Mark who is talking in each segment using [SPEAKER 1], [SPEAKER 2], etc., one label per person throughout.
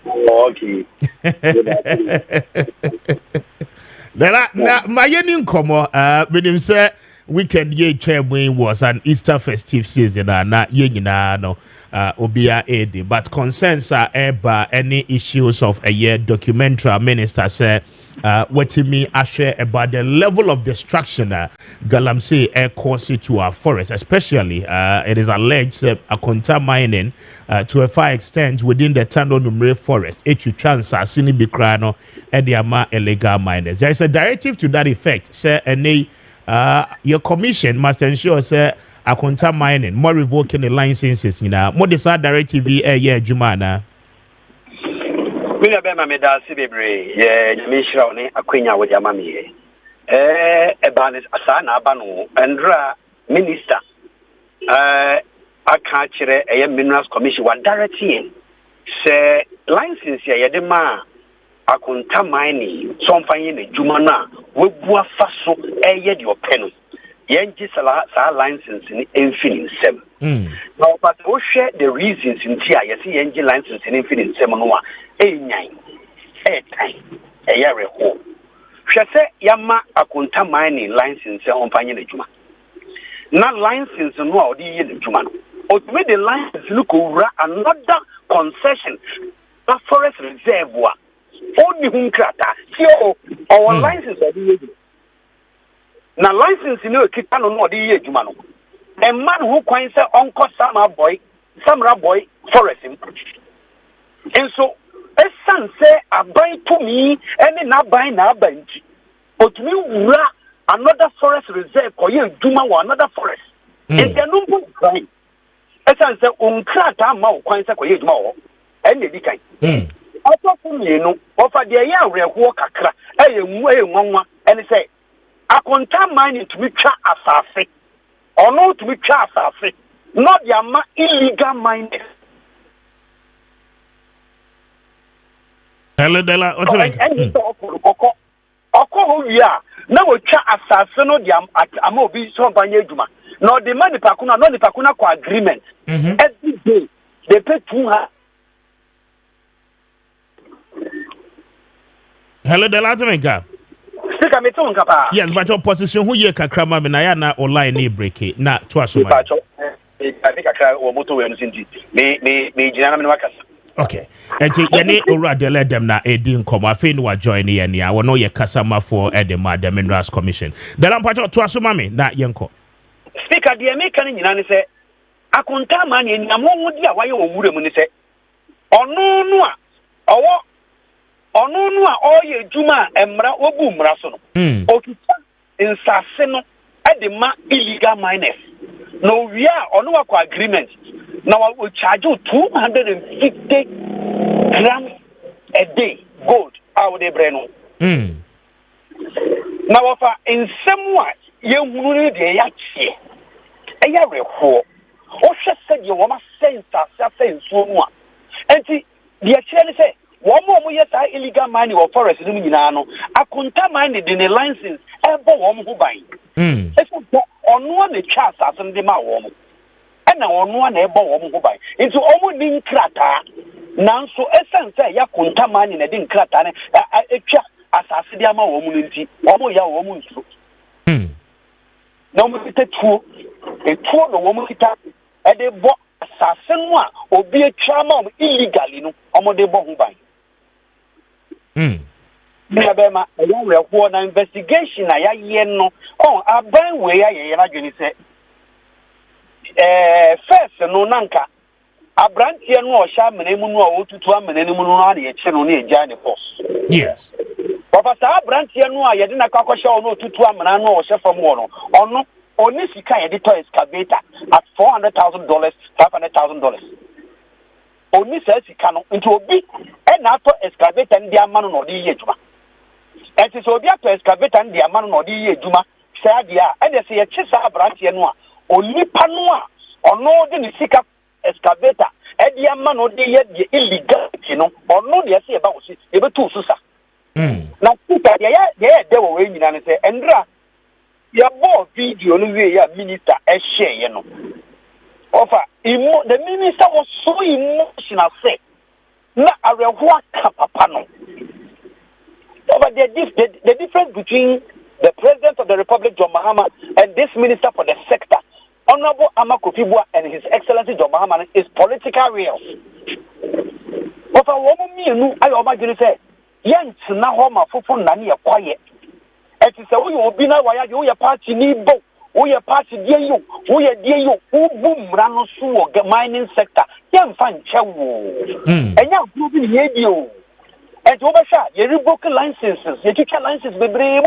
[SPEAKER 1] Okay.
[SPEAKER 2] Na my yenin komo with him say weekend ye chairman was an Easter festive season na ye nyina no obia ede but concerns are about any issues of a year documentary minister say what me share about the level of destruction galamsey air cause to our forest, especially it is alleged a mining to a far extent within the Tando Numere forest etwitwa sini bikrano ediama illegal miners. There is a directive to that effect say your commission must ensure say a mining more revoking the licenses more this directive yeah jumana.
[SPEAKER 1] Mina bema medasi bebre ye mishra one akwenya wo jama mi ebanis asana abano endra minister aka kire minerals commission wa directing say license ye de ma akonta mining so mfanye ne juma na we bua faso de openo yenji sa license ni enfini nsem now but we share the reasons in tia yesi yenji license ni enfini nsem no a enyan time yare ho hwese yama akonta mining license mfanye ne juma na license no a odi ye ne juma no otumi the license look over another concession a forest reserve wa only hunkrata tio our license odi ye na license ni okita no odi ye juma no a man who kwan say onko samra boy forest and so esan say aban to me any na ban na abanti otumi wura another forest reserve ko ye juma wa another forest and the number ban esan say onkrata ma kwan say ko ye juma wo ene di kan also for me no offer the ya reho kakra nwanwa ene say akonta mining to be twa asafe or no to be twa asafe not the illegal mining.
[SPEAKER 2] Hello Dela
[SPEAKER 1] oko ya na wo twa asase no de ama obi so banye adwuma no the money pakuna no the pakuna ko agreement every day they pay 200.
[SPEAKER 2] Hello Dela Tomenka.
[SPEAKER 1] Speaker me to nkapa.
[SPEAKER 2] Yes, but your position who ye kakrama me na ya na online ni break na to asoma.
[SPEAKER 1] I think kakra wo moto we no sinti me jinana me wakasa.
[SPEAKER 2] Okay. And yene ora de let them na edi nkomo afi no wa join ye ne a wono ye kasama for the Minerals Commission. The lampacho to asoma me na yenko.
[SPEAKER 1] Speaker de me kan nyina ne se akonta ma ne nyamo di a waye wo wure mu ne se ono no a oye juma emra obu mra so no okita insase no e ma illegal miners no we are ono wa agreement now we charge you 250 grams a day gold out the breno now for in somewhat ye hunu de ya chie e ya reho o hwe se de wo ma sense afa nsuo mu a enti de chie ne se womo yes illegal mining or forest no nyina no akonta mining de ne license e bo wo mo ho ban eso ono na twa asase de ma wo mo na ono na e bo wo mo ho ban nti omo ni nkrata nanso esense ya konta mining na de nkrata ne etwa asase de ama wo mo nti omo ya wo mo nso na omo tetuo etuo no wo mo kita e de bo asase no a obi etwa ma illegally no omo de bo ho ban Bema a na investigation na ya no aban we ya na dwene se first no nanka abrantie no o sha mene mu no a otutu amene mu no na ye che no na eja ne boss
[SPEAKER 2] yes
[SPEAKER 1] papa sa abrantie no a ye de na kakosha no otutu amena no o sha fam no ono oni sika ye de to excavator at $400,000 $500,000 oni sa sika no nti obi na ato excavator ndi amano no de ye djuma enti so obi ato excavator ndi amano no de ye djuma sa dia e de se ye chisa abrantie no a onipa no a ono de ni sika excavator e de amano de ye de illegal no ono de se e ba wo si e be tu susa na sika de de wo we nyina ne se endra ya bo video no we ya minister e share ye no offer the minister was so emotional say na arewa ka papa no. But the difference between the President of the Republic, John Mahama, and this Minister for the Sector, Honorable Appiah Kubi and His Excellency John Mahama, is political real. But a woman, I imagine say, "Yan na homa fufu nani ya quiet." It is a way of being a wire, you party need both. We are party dear you, we are dear you, who boom rano suo the mining sector. Yan fan chow. And now proving you. And overshot, you revoke licenses, you teach licenses with brave.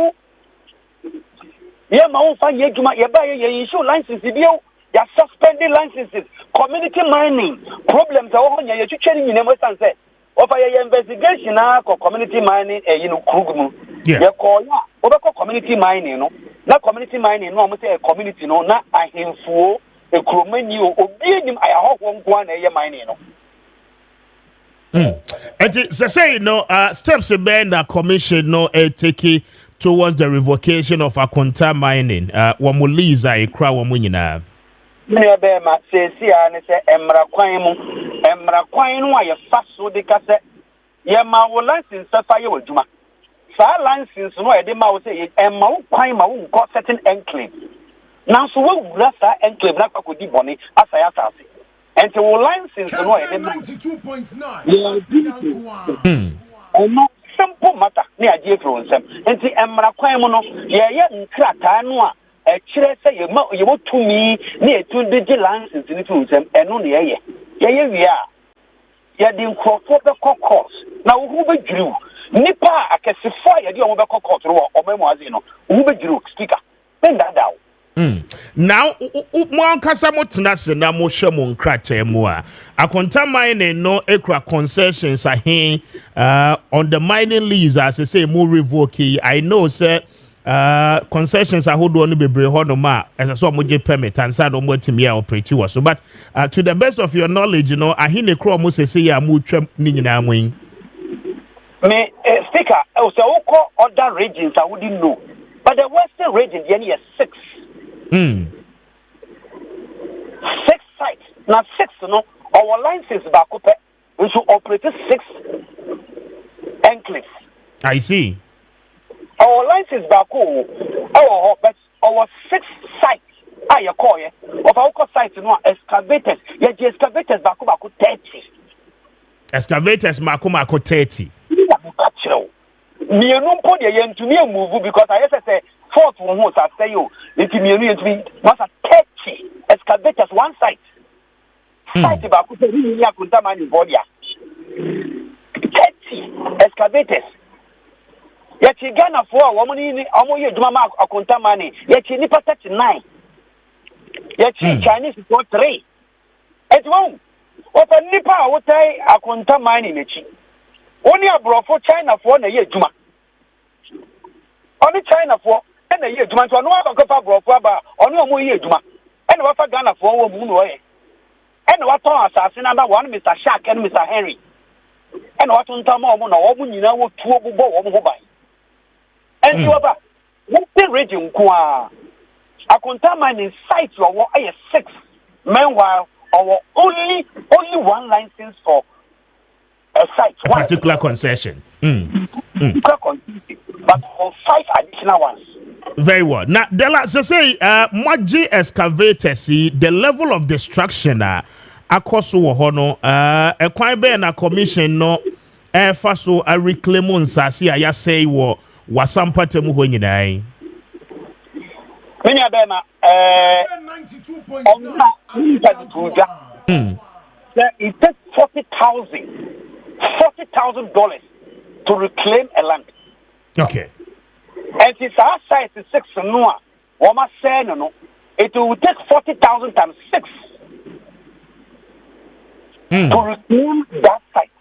[SPEAKER 1] Yeah, my own fine, you buy your issue licenses, you suspended licenses, community mining, problems are on your teaching in Western set. Of your investigation or community mining, Krugmu. You call over community mining, no, not community mining, no, almost a community, no, not a info, a cromenu, or being I hope one a mining.
[SPEAKER 2] And say no steps bend the commission no take towards the revocation of Akonta mining. Wamuliza a crowd wamunina.
[SPEAKER 1] Nebema says here and say Emra Quine, why a fast so the cassette. Yama will license fire with Juma. Sa license no edema will say Emma Quine got certain enclave. Now so what will that enclave not could be bonny as I asked. And to license no edema 92.9. No simple matter near Jeffro and the Emra Quine no, yeah, crata noa. Say you want to me near 2 digit license in the and only a year. Yeah, we are. Yeah, the incorporated course. Now, who be drew? Nipa, I can see fire, the over court or Memoazino. Who be drew, speaker. Bend that down.
[SPEAKER 2] Now, one Casamotinas and Namoshamon Crate Moa. A contaminate no acra concessions are here on the mining lease, as I say, more revoke. I know, sir. Concessions are hold on to be brehonoma as a so much permit and sad on what me operate was so. But to the best of your knowledge, you know, I hear the crow must say ya mu nina wing.
[SPEAKER 1] Me speaker, also other regions I wouldn't know. But the western region, yeah, 6. 6 sites. Now 6, no, our license back up. We should operate 6 enclaves.
[SPEAKER 2] I see.
[SPEAKER 1] Our license back home, but our 6 sites, I call it, of our sites, no excavators, yet the excavators back 30.
[SPEAKER 2] Excavators, Mako 30.
[SPEAKER 1] You don't put your end to me a move because I say, 4th one, I say you, if you mean to me, must 30 excavators, one site. Site back with the body. 30 excavators. Yet Ghana for woman in Amoy Drama Akonta money, yet she nipa 39. Yet Chinese for 3. It won't. What a nipa would say Akonta money, Mechi. Only a bro for China for a year Juma. Only China for a year Juma, so no one can go for Baba, only a more year Juma. And what a Ghana for moon away. And what assassin number 1, Mr. Shack and Mr. Henry. And what on Tamon or woman, you know, what 2 will buy. And you have a region, a contaminated site or 6. Meanwhile, our only one license for a site,
[SPEAKER 2] one particular concession.
[SPEAKER 1] But for 5 additional ones.
[SPEAKER 2] Very well. Now, say, Maakye excavators, the level of destruction, akoso hono, a Kwame na commission no, faso a reclaim nsasi ya say wo. Wasampate mu nyinaa
[SPEAKER 1] many abema 92.9 it takes $40,000 to reclaim a land.
[SPEAKER 2] Okay.
[SPEAKER 1] And it's our size is 6 no one say no it will take 40,000 times 6 to reclaim that site.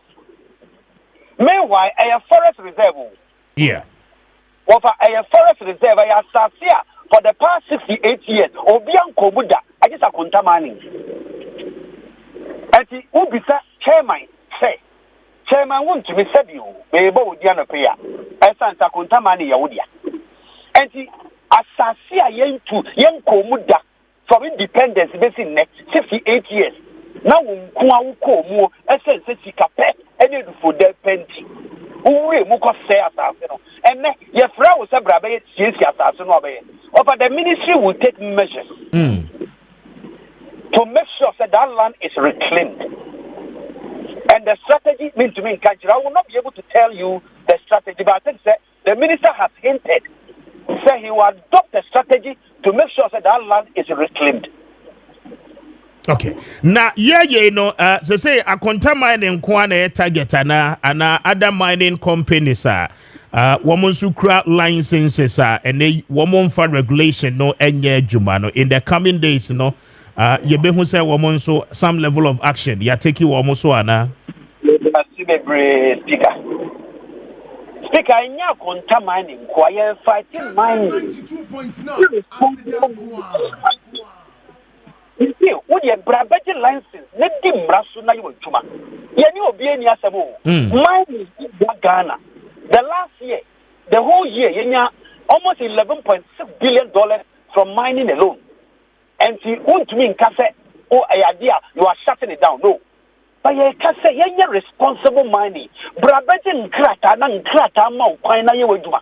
[SPEAKER 1] Meanwhile a forest reserve.
[SPEAKER 2] Yeah.
[SPEAKER 1] Over a forest reserve, I Sasia for the past 68 years. Obianko Buddha, I just a contaminating. And the Ubisa chairman say, Chairman want to be said you, Baby Diana Paya, as Santa Contamani Yahudia. And the Asasia Yanko Muda from independence based in 68 years. Now, Kwahu more essence, any for the penti. Who muko say asasino. And your friend was a brabe, since asasino. But the ministry will take measures to make sure that that land is reclaimed. And the strategy means to me, I will not be able to tell you the strategy, but I think that the minister has hinted, say he will adopt a strategy to make sure that that land is reclaimed.
[SPEAKER 2] Okay. Now, you know, so say a conta mining kwana target and other mining companies woman sukra licenses and they woman for regulation no enye jumano in the coming days no you be who say woman so some level of action you take you woman so ana speaker in ya conta mining kwa fighting mining 92.9 what your brabeji license, let them rasuna you juma. Yani obieni asabo. Mine is Ghana. The last year, the whole year, yenya almost $11.6 billion from mining alone. And si want to mean kase oh idea you are shutting it down. No. But ye kase yenya responsible mining. Brabeji nkrata ma ukwaina ye juma.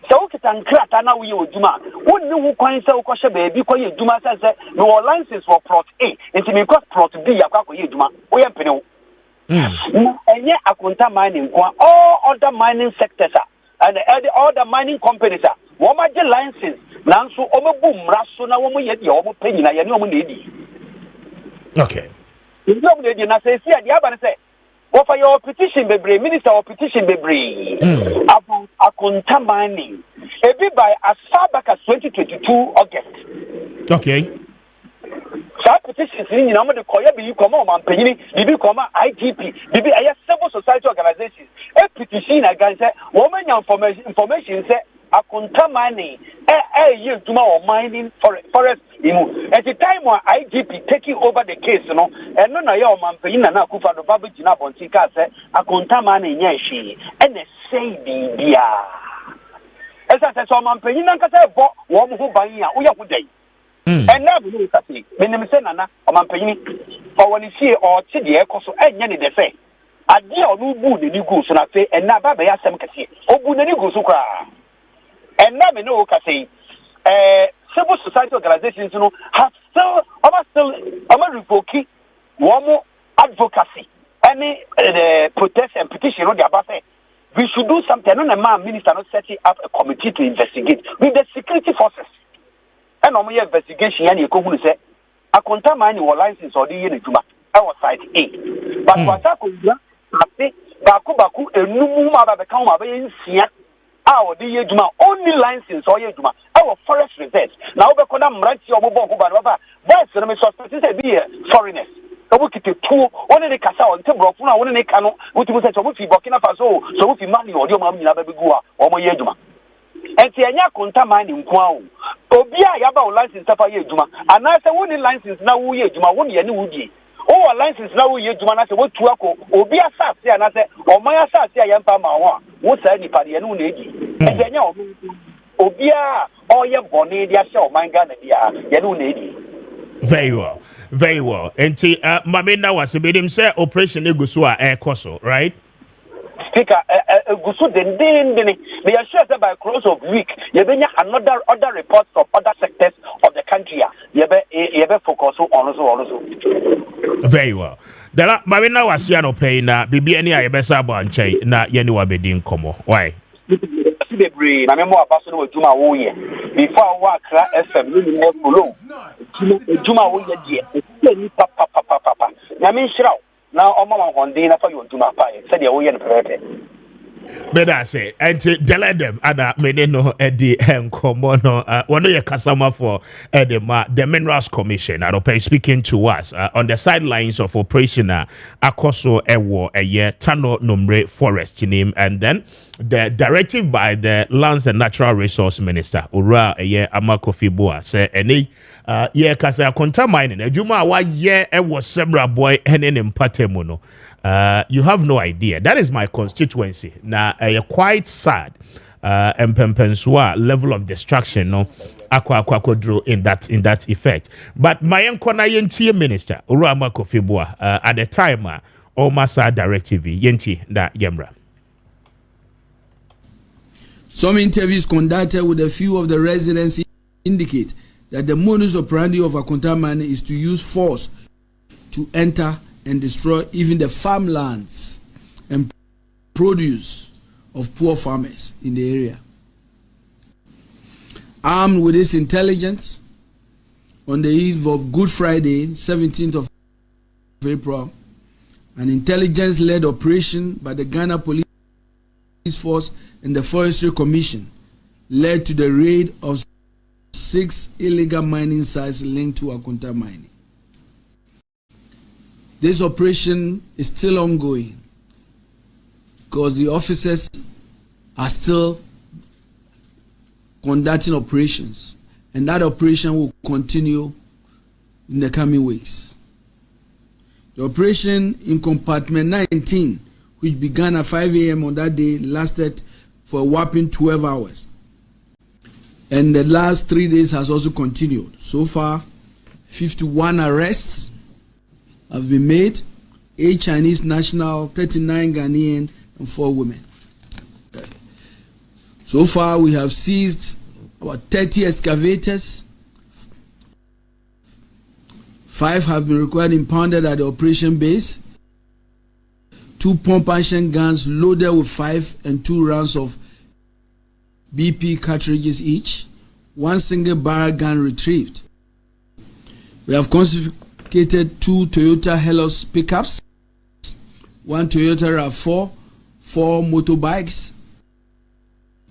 [SPEAKER 2] So kita nkrata na uye ojuma wonni hu kwan se ukoshe beebi ko ye ejuma se no license for plot A nti me cause plot B yakwa ko ye ejuma oye mpene wo enye akonta mining kwa all other mining sectors and all the mining companies wo ma je license nanso o mebu mra so na wo mo ye de wo mo panyina ye ne o mo na edi okay
[SPEAKER 1] no mo na edi na se si ade aba ne se what for your petition, Bebre, Minister of Petition, Bebre, about Akonta mining, a bit by as far back as 2022 August.
[SPEAKER 2] Okay.
[SPEAKER 1] So petitions in the Koya be you come on, Penny, you come IGP, BB, civil society organizations, a petition against woman information say Akonta mining, year to more mining forest. At the time when IGP taking over the case, you know, and no, your man, Pena, Kufa, the Babu Jina, on Tika, Akonta mining, yeshi, and a say the dia. As I said, so man, Pena, bought one who buy ya, we are day. And now we look at it, Minimsena, or man, Penny, or when you see or Chidia, Cosso, and Yanni, they say, I dear no boon in you goose, and I say, and now Baba Yasam Cassi, or boon in you goose, and now we know Cassi, civil society organizations, you know, have still revoking one more advocacy, any protest and petition on the above. We should do something. No, man, minister not setting up a committee to investigate with the security forces. And on my investigation, and you go who say, I contain my license or the year in Juma. I was site A. But what I could do, I say, Baku, a new mother become a very our the Juma only license or Juma our forest reserves. Now we can write your mobile but that's the suspect be foreigners. We keep two one in the Casa on Tebro, one in the Cano, which was a Burkina Faso, so if you money or your mom in Abegua or my Juma. And Tianya conta mining Kwahu. Obia Yaba license for Juma, and I say one license now we Juma, 1 year new oh, license now we Juma, what to Ako, Obia Sas, and I say, or my Sas, Yampa, what's anybody, and then Obia, or your bonnet, dia show, my gun,
[SPEAKER 2] very well, very well. And Mamina was a bit him say Operation Egusua Air Coso, right?
[SPEAKER 1] Speaker, Gusu, then they are sure that by close of week, you have other reports from other sectors of the country. You have focus on also.
[SPEAKER 2] Very well. The Mamina was here no pay na Bibi any I best about na Yeniwa Bedin Como. Why?
[SPEAKER 1] My memoir person with Juma Woye. Before I walk FM, you know, Juma Woye, Papa. Yamin Shroud. Now, I'm on dinner for you to my pie. Said you're in the
[SPEAKER 2] but I say, and to delay them, and meneno Eddie and Comono, one of your customer for the Minerals Commission, speaking to us on the sidelines of Operation Akoso Ewo, a year Tano Nombre Forest name, and then the directive by the Lands and Natural Resource Minister, Ura, a year Amakofibua, say, any yeah, Casa Conta mining, a Juma, why, yeah, it was Sebra boy, and in Patemono. You have no idea. That is my constituency. Now, quite sad. And Pempenswa level of destruction, no, aqua drew in that effect. But my Nkonayentie minister, Urama Kofibua, at the time, Omasa directive yenti da yemra.
[SPEAKER 3] Some interviews conducted with a few of the residents indicate that the modus operandi of Akonta mining is to use force to enter and destroy even the farmlands and produce of poor farmers in the area. Armed with this intelligence, on the eve of Good Friday, 17th of April, an intelligence-led operation by the Ghana Police Force and the Forestry Commission led to the raid of 6 illegal mining sites linked to Akonta mining. This operation is still ongoing because the officers are still conducting operations, and that operation will continue in the coming weeks. The operation in compartment 19, which began at 5 a.m. on that day, lasted for a whopping 12 hours. And the last 3 days has also continued. So far, 51 arrests have been made, 8 Chinese national, 39 Ghanaian, and 4 women. So far, we have seized about 30 excavators. 5 have been required impounded at the operation base. 2 pump action guns loaded with 5 and 2 rounds of BP cartridges each. 1 single barrel gun retrieved. We have confiscated 2 Toyota Hilux pickups, 1 Toyota RAV4, 4 motorbikes,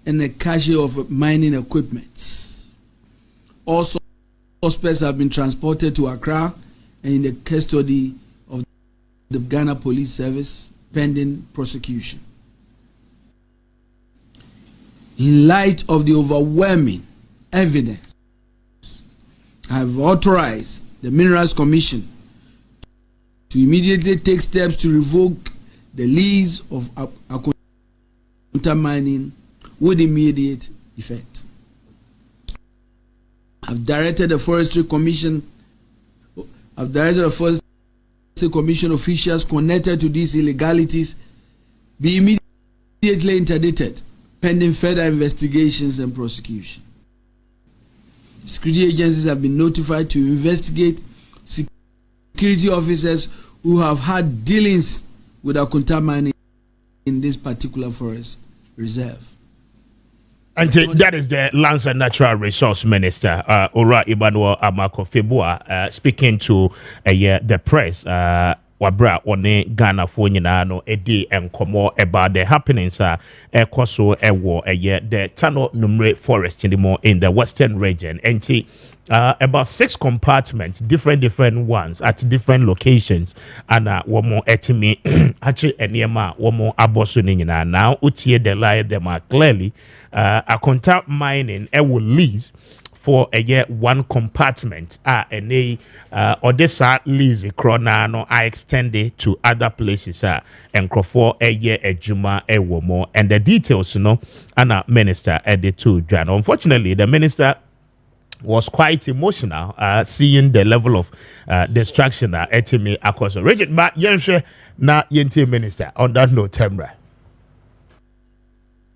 [SPEAKER 3] and a cache of mining equipment. All suspects have been transported to Accra and in the custody of the Ghana Police Service pending prosecution. In light of the overwhelming evidence, I have authorized the Minerals Commission to immediately take steps to revoke the lease of Akonta mining with immediate effect. I've directed the Forestry Commission officials connected to these illegalities be immediately interdicted pending further investigations and prosecution. Security agencies have been notified to investigate security officers who have had dealings with Akonta mining in this particular forest reserve.
[SPEAKER 2] And that is the Lands and Natural Resource Minister, Ora Ibanwo Amako Febua, speaking to the press. Wabra one Ghana for no edi enkomo about the happenings ekoso ewo the Tano Numre Forest in the western region. And about 6 compartments, different ones at different locations, and one more etimi actually eniema one more abosu now utie the lie them are clearly Akonta mining will lease for a year 1 compartment and Odessa lease krona no I extended to other places and for a year a juma a womo, and the details Anna minister added to Jan. Unfortunately, the minister was quite emotional seeing the level of destruction at me across the region. But yenshe na yenti minister on that note, Temra.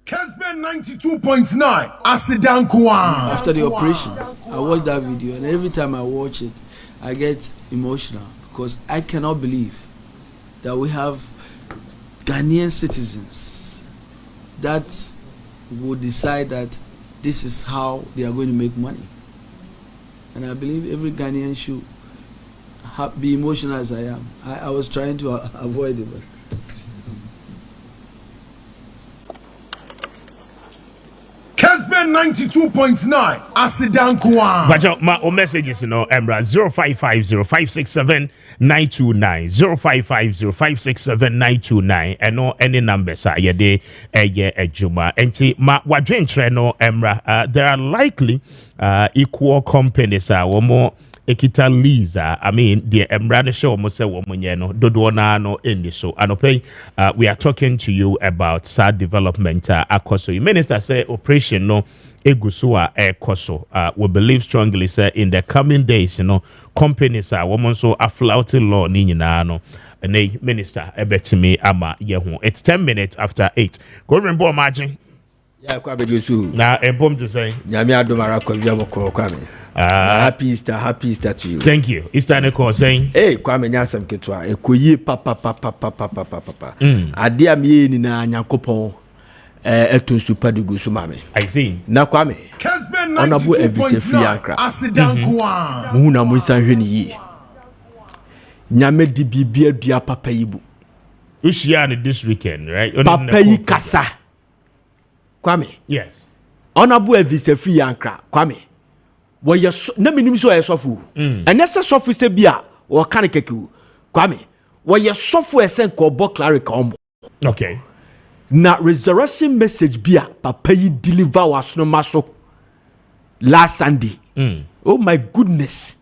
[SPEAKER 4] Kessben 92.9 Asidan Kwahu.
[SPEAKER 3] After the operations, I watched that video, and every time I watch it, I get emotional because I cannot believe that we have Ghanaian citizens that will decide that this is how they are going to make money. And I believe every Ghanaian should be emotional as I am. I was trying to avoid it. But
[SPEAKER 4] Kessben 92.9 Asidan Kwahu.
[SPEAKER 2] But my messages, Emra 0550-567-929, 0550-567-929, and no any numbers are yede a juma. And ma wadwen treno Emra, there are likely equal companies one more ekita lease. I mean, the Emra show almost say woman dodo no in so and we are talking to you about sad development akoso. Minister say operation no egusua koso. We believe strongly say in the coming days, companies woman so a flouting law ni no ne minister ebetimi ama yehu. It's 10 minutes after 8. Go remember margin.
[SPEAKER 5] Yeah, Kwame Josu.
[SPEAKER 2] Now, empom to say.
[SPEAKER 5] Nyame adomara Kwame. Happy Easter to you.
[SPEAKER 2] Thank you. Easter ne ko saying.
[SPEAKER 5] Hey, Kwame nyasam ketwa. Ekoyi papa. Ade amie ni na Nyankopon eto super dugu so mame.
[SPEAKER 2] I see.
[SPEAKER 5] Na Kwame.
[SPEAKER 4] Kessben
[SPEAKER 5] Honorable Ebisefi Ankra.
[SPEAKER 4] Asidankwa.
[SPEAKER 5] Mu na mu sanhwe ni yi. Nyame di bibia dua papa yibu.
[SPEAKER 2] Ushiane this weekend, right?
[SPEAKER 5] Papa yi kasa. Kwame.
[SPEAKER 2] Yes.
[SPEAKER 5] Honorable Ebisefi Ankra. Kwame. Wo ye na minim so ye sofu. Enese sofu se bia wo kan keku. Kwame. Wo ye sofu esen ko bo clarity ombo.
[SPEAKER 2] Okay.
[SPEAKER 5] Na resurrection message bia papa yi deliver wasono maso last Sunday. Oh my goodness.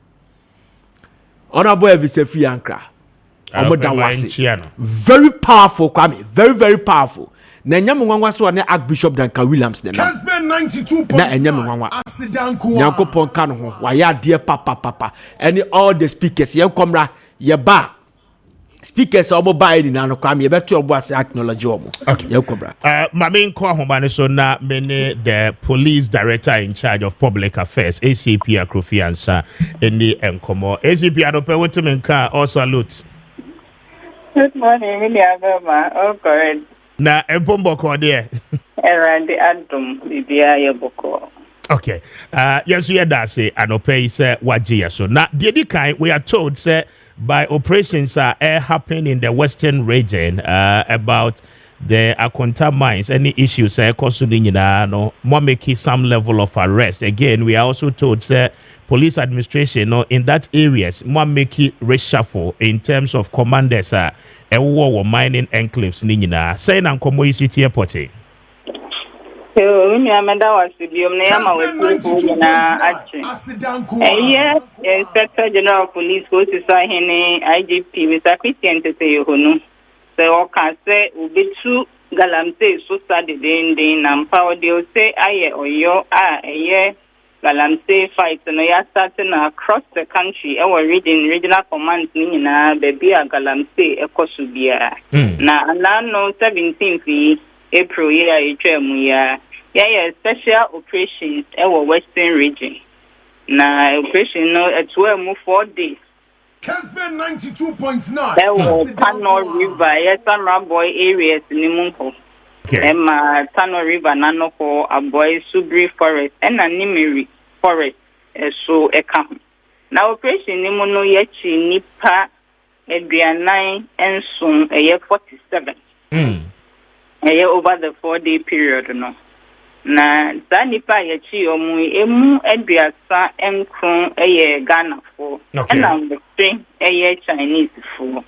[SPEAKER 5] Honorable Ebisefi Ankra. Very powerful, Kwame. Very, very powerful. Na nyame nwanwa so na Archbishop Duncan Williams na
[SPEAKER 4] Kessben 92.9
[SPEAKER 5] na nyame nwanwa Nyankopon ka no ho wa ya de papa any all the speakers ye komra ye ba speakers obo ba ni na no Kwame ye beto obo ase acknowledge omo ye komra
[SPEAKER 2] mame nko ahoma so na mene the police director in charge of public affairs ACP Akrofiansa eni enkomo ACP adope wetem nka or salute.
[SPEAKER 6] Good morning, William. Oh, correct.
[SPEAKER 2] Na empombo ko there.
[SPEAKER 6] Erande adum bibia yeboko.
[SPEAKER 2] Okay. Yes, we had say anope say waji so. Now the kind we are told say by operations are happening in the western region about the Akonta mines, any issues no more making some level of arrest. Again, we are also told say police administration in that areas more making reshuffle in terms of commanders war mining enclaves ni nyina say na nkomo yi city airport.
[SPEAKER 6] So we amenda was biom na yama we na achi. Inspector General of Police go to say hene IGP Mr. Christian Tete Yohunu. So can say ubitu galamsey so study den na power dey say aye oyo galamsey fight no ya starting across the country our regional commands ni nyina baby galamsey ekoso bia na anano 17th April year etwemu ya special operations our western region na operation no etwemu 4 days.
[SPEAKER 4] Kessben 92.9
[SPEAKER 6] Tano River Samra boy areas ni munko. Emma Tano River nanoko aboy Subri Forest and Nimiri Forest so ekam. Na operation ni muno yechi nipa eduanai ensun 47. Over the 4-day period no. Na sa nipa yechi omu emu eduasa enkron Ghana for and I'm the string Chinese for.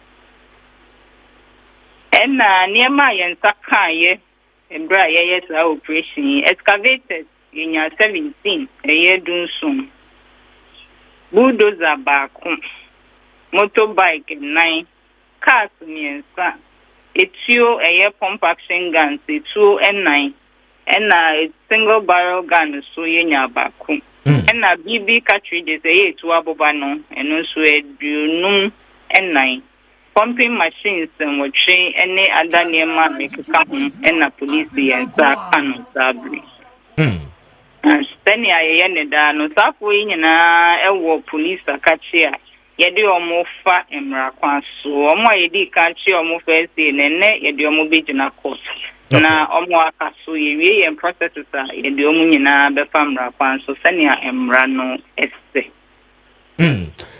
[SPEAKER 6] And nearby and Sakaye and Bra operation excavated in year 17 a year dun soon. Bulldozer back motorbike 9 cars and son. A 2 a year pump action guns, a 2 and 9. And a single barrel gun so yenya baku. And a BB cartridges a 2 abobano and also a dunum and 9. Pumping machines and what train any other near man make come and a police and Sakan Sabri. And Stanley I no Sapwing and a police a catcher. Yedi omo fa emrakwan so omo yedi catch omo first day nene yedi omo be jina court. Na omo akaso yewie en processes a yedi omo nyina be famra kwan so senia emra no ese.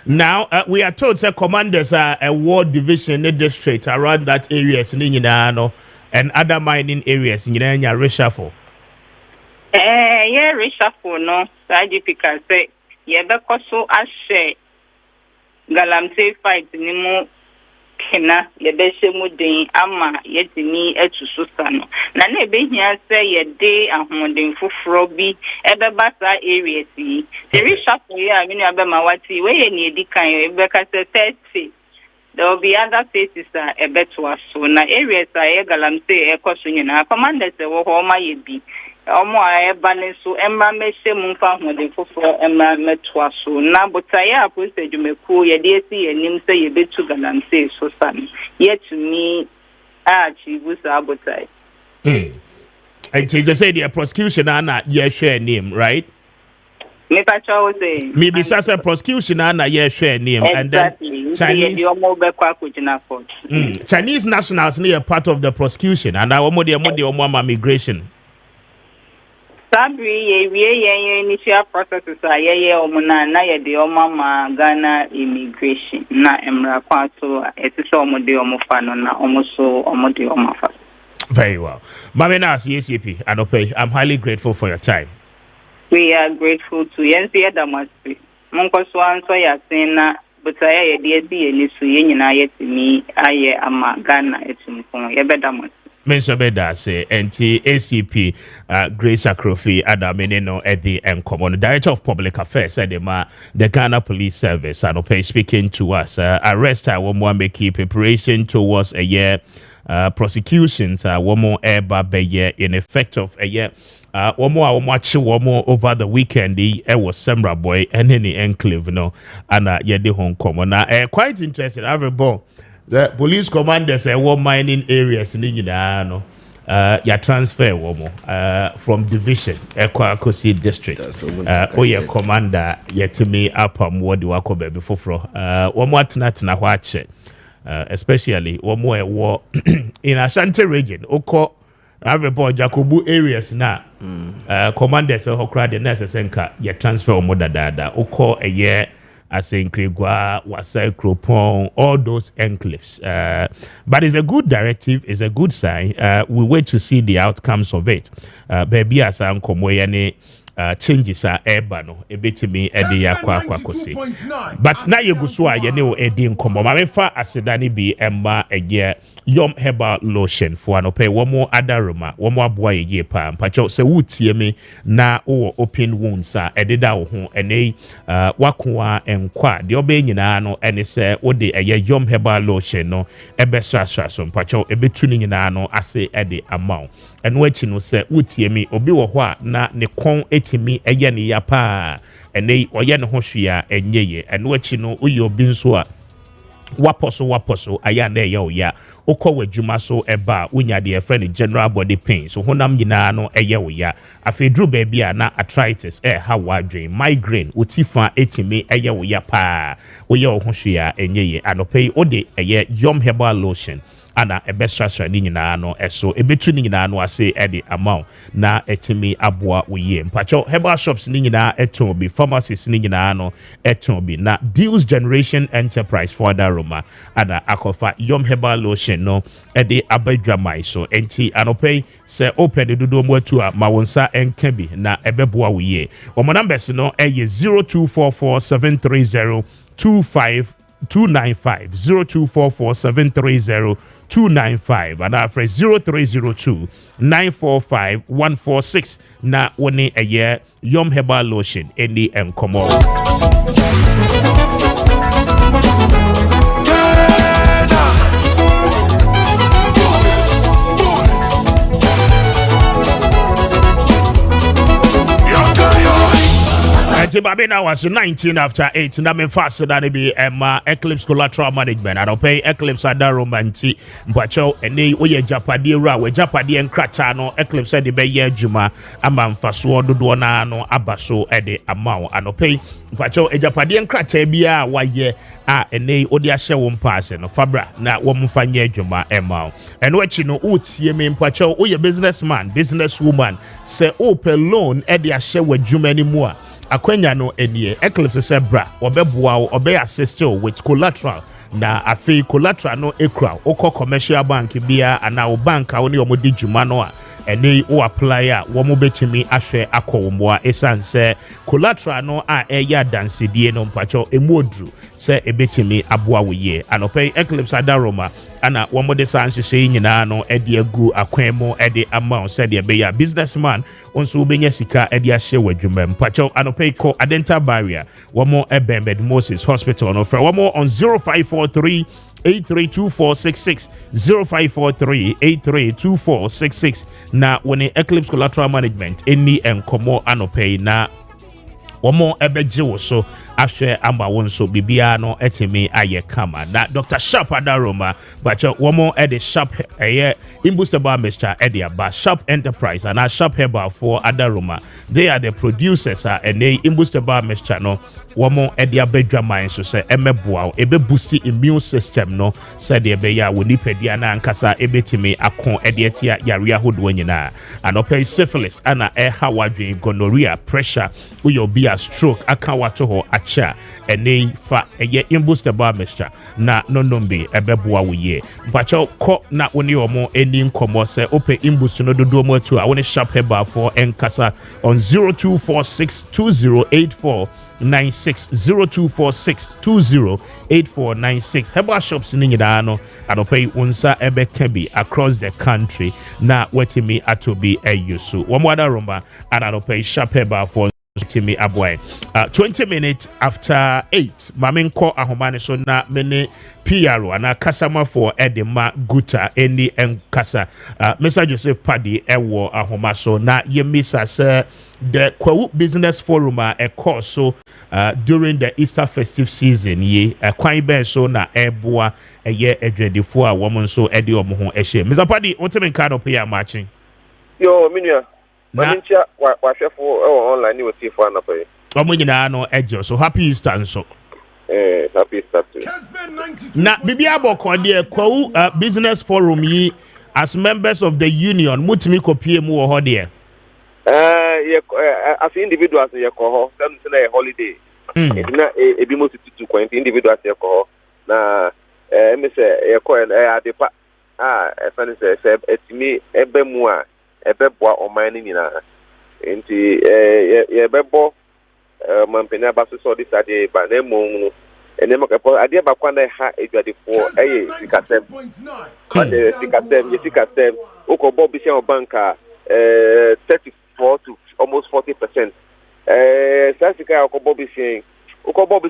[SPEAKER 2] Now we are told that commanders are a war division in the district around that areas no and other mining areas nyina nya reshuffle.
[SPEAKER 6] Reshuffle no IGP can say ye be koso ashe galamsey fight ni mu kena yebehye mu den ama yetimi etususa no na na ebehia say ye de ahoden foforo bi ebeba sa areas yi the reshuffle ya me aba ma wati we ye ni edikan ebeka say 30 there will be other places ebeto aso na areas galamsey ekoso nyina commanders wo ho ma ye bi Omo eba ne so emra mehye mu mfa hode foforo emra metoa so na botaye apost adwumaku ye de esi enim se ye betu galamsey so san yet me achieve sa botaye.
[SPEAKER 2] And they say the prosecution ana ye share name, right?
[SPEAKER 6] Me pacho say
[SPEAKER 2] maybe such a prosecution ana ye share name, and then Chinese Chinese nationals near part of the prosecution, and our migration.
[SPEAKER 6] Sabri ye initial processes are ye omuna na ye de omama Ghana immigration na emra kwaso etise omode omofano na omoso omode omafa. Very
[SPEAKER 2] well. Maminas ECP Anope, I'm highly grateful for your time.
[SPEAKER 6] We are grateful to Yensi Adamasi. Monko Swan so ya sena but I DSD and Nisu Yin yet me aye ama Ghana etumfon ye bedamos.
[SPEAKER 2] Mention beda say anti-ACP Grace Akrofi Adameneno Eddie and Common Director of Public Affairs said the Ghana Police Service Anope speaking to us. Arrest one more make preparation towards a year prosecutions one more in effect of a year one more over the weekend was Sembra boy and any enclave and the Hong Kong now quite interesting everybody the police commanders one mining areas in ya transfer from division Kwahu district oye commander yetimi apam wodi wakobe before one more tena hwache especially one more war in Ashanti region oko everybody Jacobu areas na commanders hokra the nurse senka ya transfer omoda dada oko a year Asenkrigwa, Wasai Kropon, all those enclaves. But it's a good directive, it's a good sign. We wait to see the outcomes of it. Baby as I'm commoyane changes are ebano, a bit to me, Eddie Yakwakwakose. But now you go so I know Eddie in Combo. Mamefa Asedani be Emma a year. Yom herbal lotion for an pay one more adaruma, one more boy ye pam, pacho se woot me na o open wounds are edida hon and a wakua and qua the obeying ano and it's ode a yom herbal lotion no a best some pacho a bit tuning in ano I say eddy amount and watching no say woot me obi wa na ne kon etimi a yenny yapa and they or yen hoshia and ye and watching no uyo binsua. Waposo ayande yo ya okwa juma so eba unya de friend general body pain so honam nyina no eye wo ya afedru ba bia na arthritis ha wadwen migraine utifa etimi eye wo ya pa wo ye ho hwea enyeye anopei ode eye yom herbal lotion ana ebestra ni nyina no eso ebetu ni nyina no ase ede amount na etimi aboa oye mpacho herbal shops ni nyina eton bi pharmacies ni nyina no eton bi na Deals Generation Enterprise for that Roma ana akofa yom herbal lotion no ede abadwamai so enti anopei se open the dodo mwatu a mawonsa enka bi na ebeboa oye omo numbers no eye 0244 730 295 0244 730 295 and after 0302 945 146 na one a year yom herbal lotion in the encomo. Babina was 19 after 8. Na me faster than be Eclipse collateral management. I don't pay Eclipse at romanti. Mpacho ene oye Japadi ra we Japadi en krata no Eclipse de be ye juma ama mfaso dodo na no abaso ede amount. I don't pay Mpacho e Japadi en krata bia wa ye ene odi ahye wo mpaase no fabra na wo mfanye juma amount. Eno echi no utie me Mpacho oye businessman, businesswoman say open loan ede ahye wa juma ni mu a akwanya no enie Eclipse sebra obeboa obe assist with collateral na afi collateral no ekra oko commercial bank bia ana o bank a oni omodi djuma no a ene o apply a wo mo betimi ahwe akọwomboa esanse collateral no a eya dansedie no mpacho emodru se ebetimi aboa woye anope Eclipse adaroma ana wo mo de sanhye nyina no ede agu akwemo ede amount se de be ya businessman onso obenya sika ede ahye wadwuma mpacho anope ko Adenta Barrier wo mo Ebembed Moses Hospital no fra wo mo on 0543 832466 0543 na when Eclipse Collateral Management any enkomo anope na womo ebeje wo so ahwe amba won so bibia no etimi aye kama na Dr. Sharp Adaroma but womo e the Sharp imbustable mixture e the aba Sharp Enterprise and Sharp Herbal for Adaroma. They are the producers and they imbustable mixture no womo e the abedwa man so say emeboa ebe boost immune system no say the be ya woni pedia na ankasa ebetimi akon e the tia yare ahodo nyina and opay syphilis ana e hawadwen gonorrhea pressure uyo be a stroke aka wato ho acha ene fa eye imbustable mixture na nonombe ebeboa wo ye bacho ko na woni omo eni nkomo se ope imbust no dodo mo atu a woni Sharp Herbal for enkasa on 0246208496 0246208496 Herbal shops ni nyida no adopay unsa ebe kebi across the country na wetimi atobi eyusu womwada rumba adopay Sharp Herbal for Timmy Aboy. 20 minutes after 8, Maminko Ahomane so na mene PRO and customer for Edema Guta any and Kasa. Mr. Joseph Paddy Ewo Ahomaso na Yemisa se the Kwahu Business Forum a course so during the Easter festive season ye a Kwan so na Eboa a year edredifo a woman so Eddie Omoho Eshe. Mr. Paddy, what time card up here matching?
[SPEAKER 7] Yo, Minya. Manincha wa chef online ni woti for na pay.
[SPEAKER 2] Omo nyina no ejo so happy Easter nso.
[SPEAKER 7] Happy Easter too.
[SPEAKER 2] Na bibia boko de Kwahu Business Forum yi as members of the union mutimi kopie mu wo ho de.
[SPEAKER 7] As individuals ye ko ho, dem say holiday. Na ebi mo tutu ko individuals ye ko ho. Na me say ye ko adepa e fa ni say etimi ebe mu a ebeboa omani nyina enti yebebo mampenya baso so this ade ba na emu ene makapo ade ba kwa na ha edwadefo eye sikasem ade sikasem ukobo bi se banka 34 to almost 40%. Sasika ukobo bi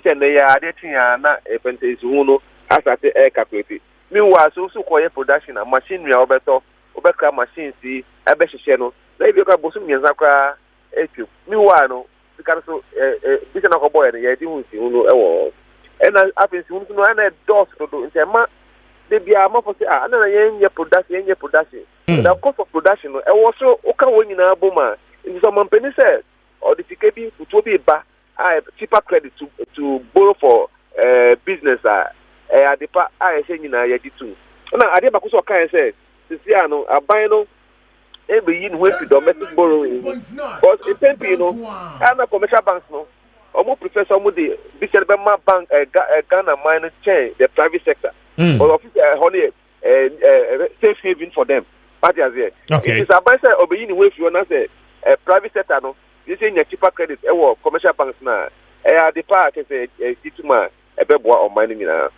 [SPEAKER 7] se na ya ade tia na epente izuno asate e calculate meanwhile so koye production and machinery obeto obeka machines ebe hihye no na ebi ka bosu mienza kwa etu meanwhile no because so bisa na koboy na ye di hunsi unu ewo ena apensi unu no na dos do ntema de bia ma for say na yenye production the cost of production no ewo so uka wonyina boma in some company say or the tikebi to be ba cheaper credit to borrow for business adepa say nyina ye di tu na ade ba ko so kan say sisia no aban no ebe yin we to domestic borrowing but it tempi you know and commercial banks no omo prefer some the bishop bank Ghana mine chain the private sector or of honey safe haven for them what is here okay it's aban say obe yin we you na say private sector no you say cheaper credit commercial banks na the part say ituma ebeboa on mining na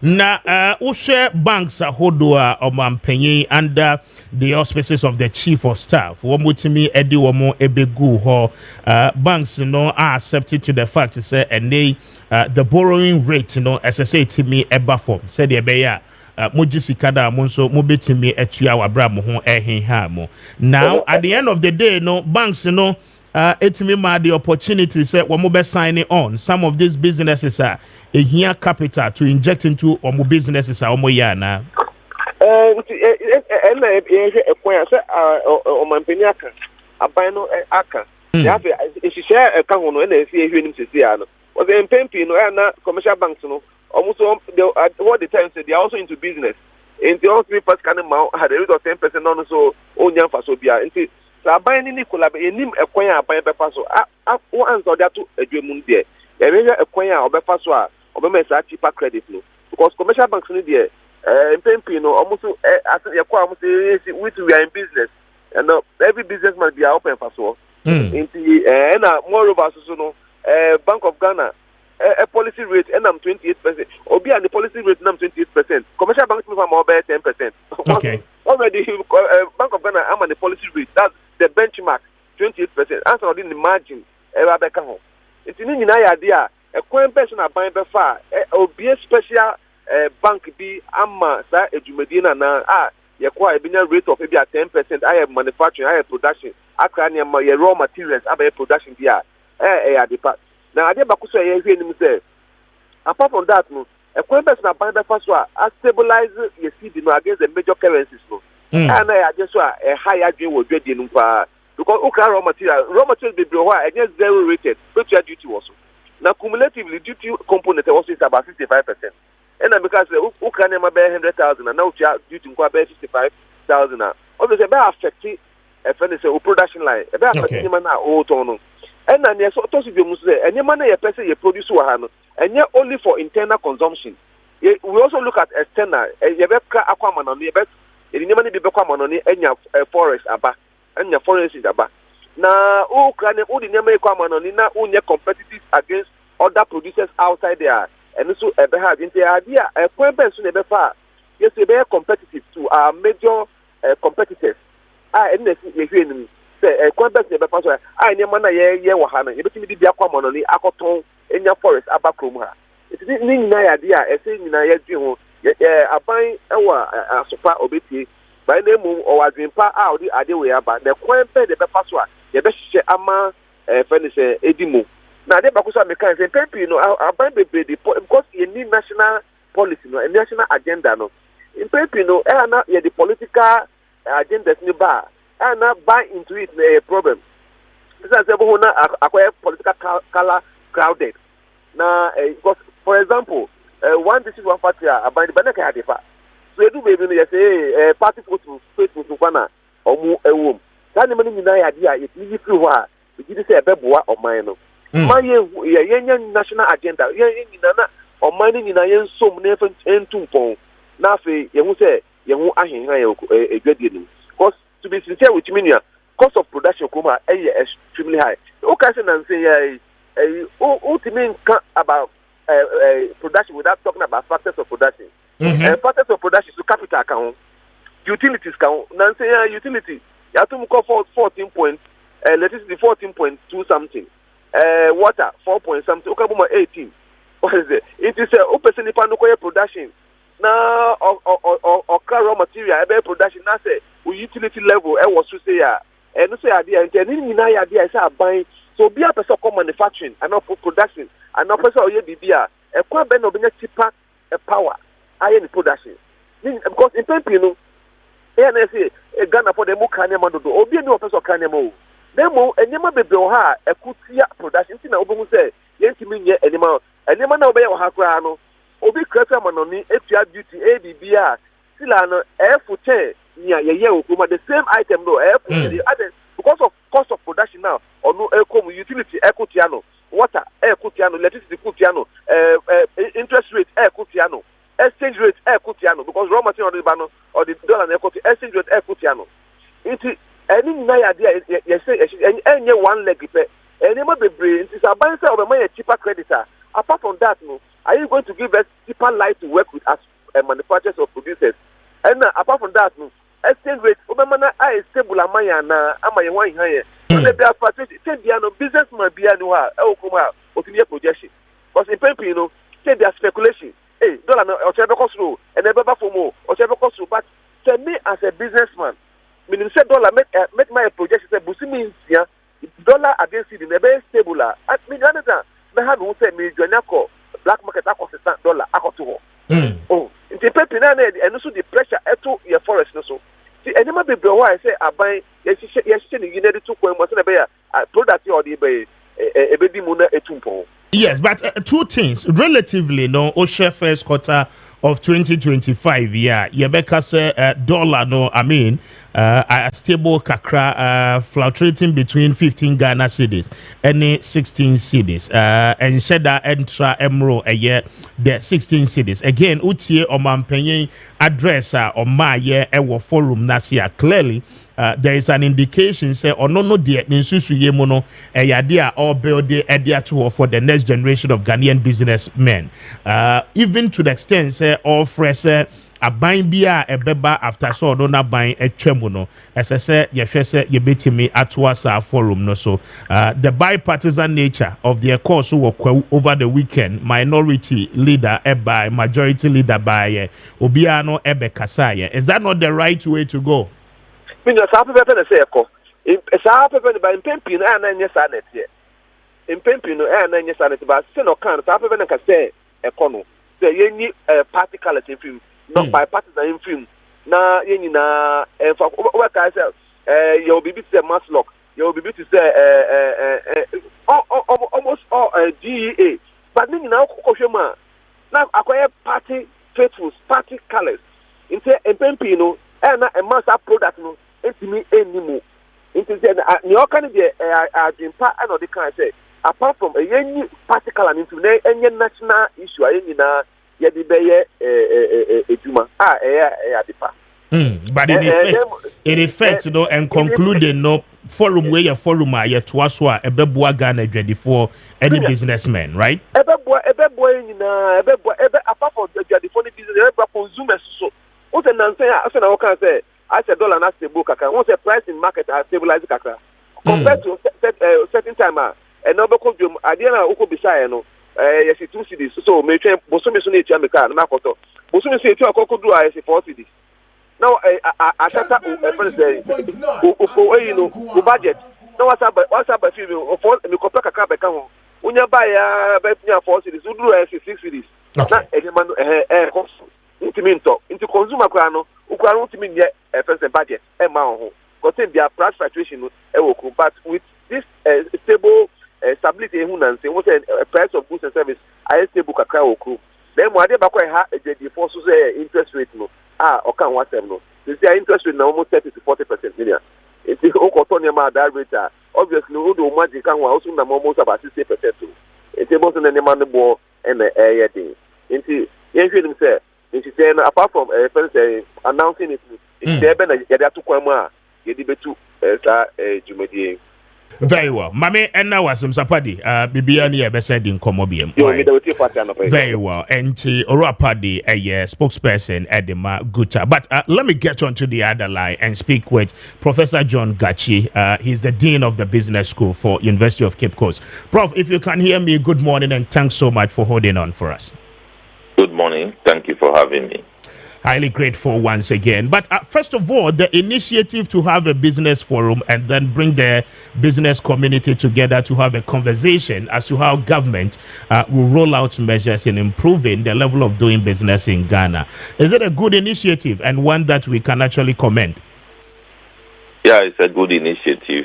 [SPEAKER 2] na ushe banks ahodo a omampenye under the auspices of the chief of staff womutimi edi womo ebegu ho banks no are accepted to the fact say and the borrowing rate no as I say timi eba form said the beya mojisika da mo nso mobetimi atua wabra mo ho ehenha mo now at the end of the day no banks no etimi ma the opportunity say womo be signing on some of these businesses are a here capital to inject into omo businesses are omo ya na
[SPEAKER 7] o mampeni aka aban no aka ya fe ehihye ka ho no na efi ehwe nim sisi ya no o the mpempi no na commercial banks no almost what the time say they are also into business and they also first can amount had a rate of 10% on so onya faso bia nti aban ni collab enim ekwan aban befa so o answer that to adwemu there e be ekwan a obefa so a obemesa cheaper credit no because commercial banks ni there mpempi no almost yakwa almost we are in business and every businessman be open for so nti na moreover so no Bank of Ghana a policy rate and 28%. Obi and the policy rate nam 28%. Commercial banks move more by 10%.
[SPEAKER 2] Okay.
[SPEAKER 7] Already Bank of Ghana am on the policy rate. That's the benchmark 28%. Answer in the margin. It's in the idea a coin person a buying befa or be a special bank be ama sa edumedina na ye kwa ebina rate of maybe 10%. I have manufacturing, I have production, I can raw materials, I have production there. Adepa. Now ade bakuso ye hwe nim say apart from that no a coin person a buying befa so a stabilize your seed no against the major currencies no. And I just a higher gain will be the number because raw materials be below against zero rated, but your duty also. Now cumulatively duty component also is about 55%. And because Ukraine may bear 100,000 and now duty bear 55,000. Obviously, be affecting a production line. Be affecting man na old tono. And then yes, to be must say, and man na person you produce wahano, and yet only for internal consumption. We also look at external. You be aquaman on the best. You need money be aquaman on the enya forest aba, enya forest is aba. Now, Ukraine, who the name aquaman on the na unya competitive against other producers outside there. And so have in the idea a point person ever far. Yes, we are competitive to our major competitors. And you say a point person ever pass. I never know ye wahana. You between the aquaman on the aquaton in your forest abakrumha. It is in the idea, a saying in a year, a buying our super obeti by name or a dream part out the idea we are, but the point pen the password, the best ama furniture edimu. Now, the Bakusa mechanics and you know, I buy because you need national policy, no, a national agenda, no. In paper, you know, the political agenda in the bar, and not buy into it, a problem. This is a acquire political color crowded. Now, because, for example, this is one party, I buy the Banaka Hadifa. So, you do baby, you say, party to face to Fana or move a womb. That the money in the idea is easy to what, we did say a beboa or mine. My national agenda, or mining in a so many and 2 pounds. Nafi, you say, you a good deal. Because to be sincere with me, cost of production kuma extremely high. Okay, and say, ultimately about production without talking about factors of production. Factors of production to capital account, utilities count. Now say utility, you have to call 14 point, electricity 14.2 something. Water 4 point something. Okabuma 18. What is it? It is a person production. Now or raw material about production. Now say utility level. Was to say and say idea. And then idea is buying. So be a person come manufacturing and not production and not person or be a quite ben of cheaper power. Iron production. Because in paper, you know, say a Ghana for the Mukanya Mando or be a new person Kanyamo. Nemo, and Yama Bedoha, a Kutia production, Obu say, Yantimin, animal, and Yama no Bay or Hakrano, Obi Krasamanoni, extra duty, ABBR, Silano, air for 10, near Yahoo, the same item, no air because of cost of production now, or no air utility, air Cutiano, water, air Cutiano, electricity Cutiano, interest rate, air Cutiano, exchange rate, air Cutiano, because raw material on the banner or the dollar exchange rate, air Cutiano. Any idea, you say, and one leg, and you might be brain, it's a buyer of a cheaper creditor. Apart from that, no, are you going to give us cheaper light to work with us manufacturers or producers? And apart from that, no, exchange rate, Obama, I stable a Mayana, am I one here? Businessman be a new opinion projection. Because in paper, you know, say their speculation. Hey, dollar or check cost through, and never for more, or check cost through. But to me, as a businessman, meaning say dollar make my projection say busi means yeah dollar against it in a very stable. I mean another me have who say me join black market consistent dollar to oh in the paper and also the pressure to your forest so see any man be why say I buy yes you need to go and say product or the be muna etumpo.
[SPEAKER 2] Yes, but two things relatively no Osha first quarter of 2025 yeah Yebeka say dollar no I mean a stable kakra fluctuating between 15 Ghana cedis and 16 cedis and sheda entra emro a year the 16 cedis again utie omampenyin address or my year ewo forum nasia clearly there is an indication say or no dear ninsusu yemono yadia or build the idea to for the next generation of Ghanaian businessmen even to the extent say all fresh aban bi a ebeba after so no na ban atwam no esese ye hwese ye betimi atoa sa forum no so the bipartisan nature of the course Kwahu over the weekend, minority leader by majority leader by obiano ebe kasaye. Is that not the right way to go?
[SPEAKER 7] Mean your South African say echo. South African by Impempin and yes sanet here. Impempin and yes sanet but no can South African can say econo. Say any party colors in film, not bipartisan in film. Na yeni na for what I say your baby say Maslock, your baby to say almost all GEA. But now Koshema now acquire party faithfuls, party colors. Into Impempino and a master product no me anymore. Into the New kind of the part and the kind say apart from a any particular and into any national issue any na yedi beye ejuma
[SPEAKER 2] but in effect no and concluding no forum where your forum ya toaswa ebeboa Ghana for any businessman, right?
[SPEAKER 7] Ebeboa apart from the funny business ebeboa consumers so what an answer I can say I said dollar na stable kaka. Once the price in market are stabilized kaka. Compared to certain time and number of you idea uko bisaya no yes 2 cities so me try bosome so na etia me car na koto bosome so etia akoko do yes 4 cities now atata say you know budget now what's up film for me kopla kaka be kan ho unya buy ya be 4 cities do yes 6 cities na e man into consumer no ukura ultimate first budget e ma ho contain their price fluctuation but with this stable stability ehunanse what a price of goods and service I stable kakra oku then mo ade bakwa ha the force interest rate no okan watem no this interest rate na almost 30 to 40% million it is okotonia ma that rate obviously we do magic kan wa also na almost about 60% too it is most na man bo and the day into yen hwem say it is apart from announcing it there be na yada to kwama yedi betu jumedi.
[SPEAKER 2] Very well. Mame enna wasem sapadi bibia ni ebese di nkomo biem. Very well. Enti Oruapadi a spokesperson Edema Guta. But let me get on to the other line and speak with Professor John Gachi. He's the Dean of the Business School for University of Cape Coast. Prof, if you can hear me, good morning and thanks so much for holding on for us.
[SPEAKER 8] Good morning. Thank you for having me.
[SPEAKER 2] Highly grateful once again. But first of all, the initiative to have a business forum and then bring the business community together to have a conversation as to how government will roll out measures in improving the level of doing business in Ghana. Is it a good initiative and one that we can actually commend?
[SPEAKER 8] Yeah, it's a good initiative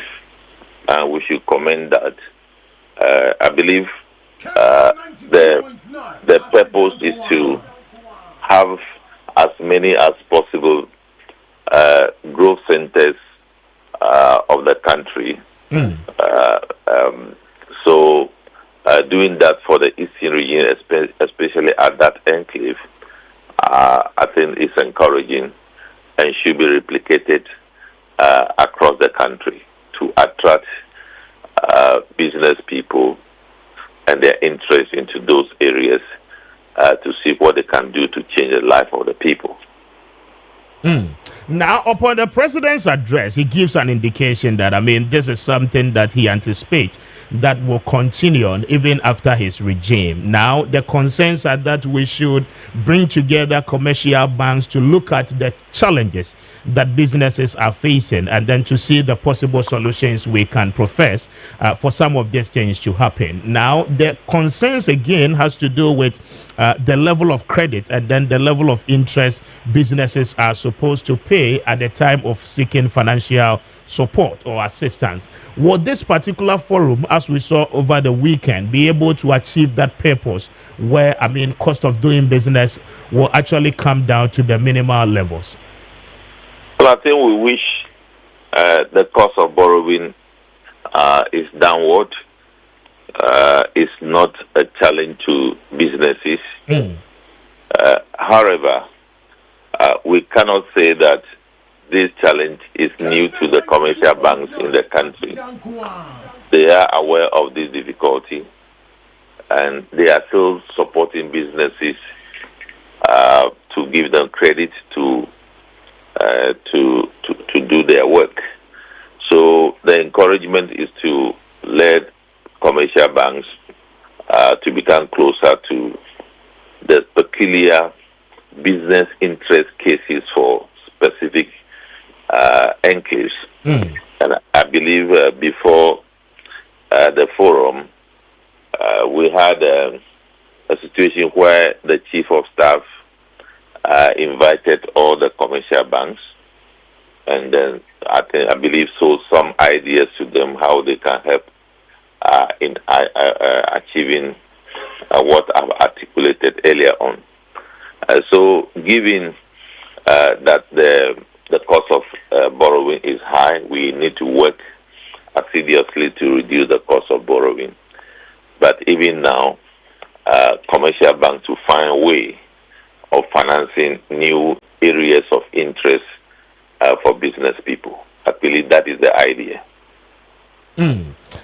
[SPEAKER 8] and we should commend that. I believe the purpose is to have as many as possible growth centers of the country. So doing that for the Eastern region, especially at that enclave, I think is encouraging and should be replicated across the country to attract business people and their interest into those areas to see what they can do to change the life of the people.
[SPEAKER 2] Now, upon the president's address, he gives an indication that, this is something that he anticipates that will continue on even after his regime. Now, the concerns are that we should bring together commercial banks to look at the challenges that businesses are facing and then to see the possible solutions we can profess for some of these things to happen. Now, the concerns again has to do with the level of credit and then the level of interest businesses are supposed to pay at the time of seeking financial support or assistance. Will this particular forum, as we saw over the weekend, be able to achieve that purpose where, cost of doing business will actually come down to the minimal levels?
[SPEAKER 8] Well, I think we wish the cost of borrowing is downward. It's not a challenge to businesses. However, we cannot say that this challenge is new to the commercial banks in the country. They are aware of this difficulty and they are still supporting businesses to give them credit to do their work. So the encouragement is to let commercial banks to become closer to the peculiar business interest cases for specific enclaves. And I believe before the forum, we had a situation where the chief of staff invited all the commercial banks, and then I believe sold some ideas to them how they can help in achieving what I've articulated earlier on. So, given that the cost of borrowing is high, we need to work assiduously to reduce the cost of borrowing. But even now, commercial banks will find a way of financing new areas of interest for business people. I believe that is the idea.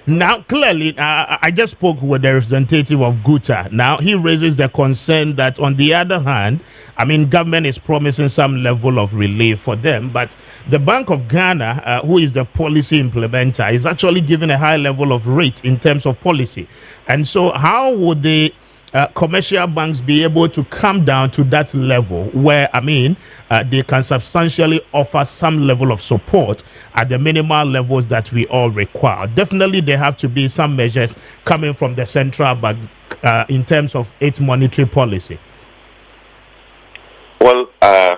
[SPEAKER 2] Now, clearly, I just spoke with the representative of Guta. Now, he raises the concern that, on the other hand, I mean, government is promising some level of relief for them, but the Bank of Ghana, who is the policy implementer, is actually giving a high level of rate in terms of policy. And so, how would the commercial banks be able to come down to that level where, I mean, they can substantially offer some level of support at the minimal levels that we all require? Definitely, there have to be some measures coming from the central bank in terms of its monetary policy.
[SPEAKER 8] Well, I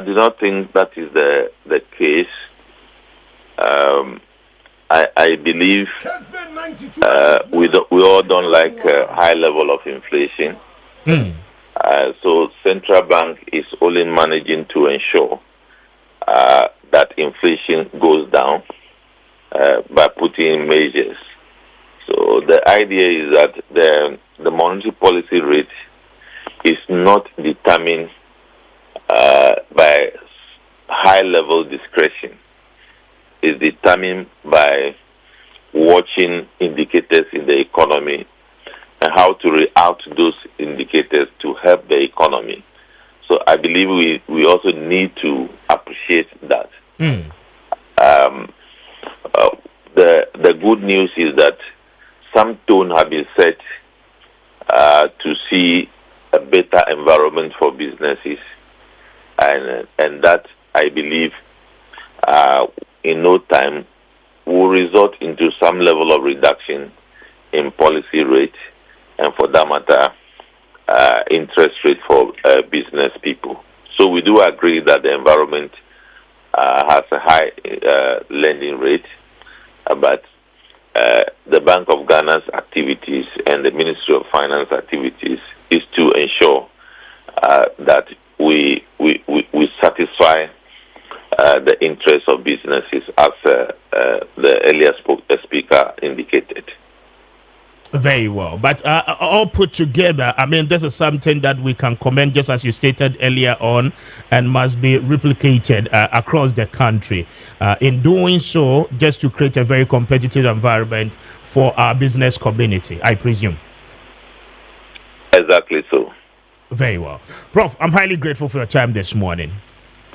[SPEAKER 8] do not think that is the case. I believe we all don't like a high level of inflation. So central bank is only managing to ensure that inflation goes down by putting in measures. So the idea is that the monetary policy rate is not determined by high level discretion. Is determined by watching indicators in the economy and how to react to those indicators to help the economy. So I believe we also need to appreciate that. The good news is that some tone have been set to see a better environment for businesses, and that I believe in no time will result into some level of reduction in policy rate and, for that matter, interest rate for business people. So we do agree that the environment has a high lending rate, but the Bank of Ghana's activities and the Ministry of Finance activities is to ensure that we satisfy the interests of businesses, as the earlier speaker indicated.
[SPEAKER 2] Very well. But all put together, I mean, this is something that we can commend, just as you stated earlier on, and must be replicated across the country. In doing so, just to create a very competitive environment for our business community, I presume.
[SPEAKER 8] Exactly so.
[SPEAKER 2] Very well. Prof, I'm highly grateful for your time this morning.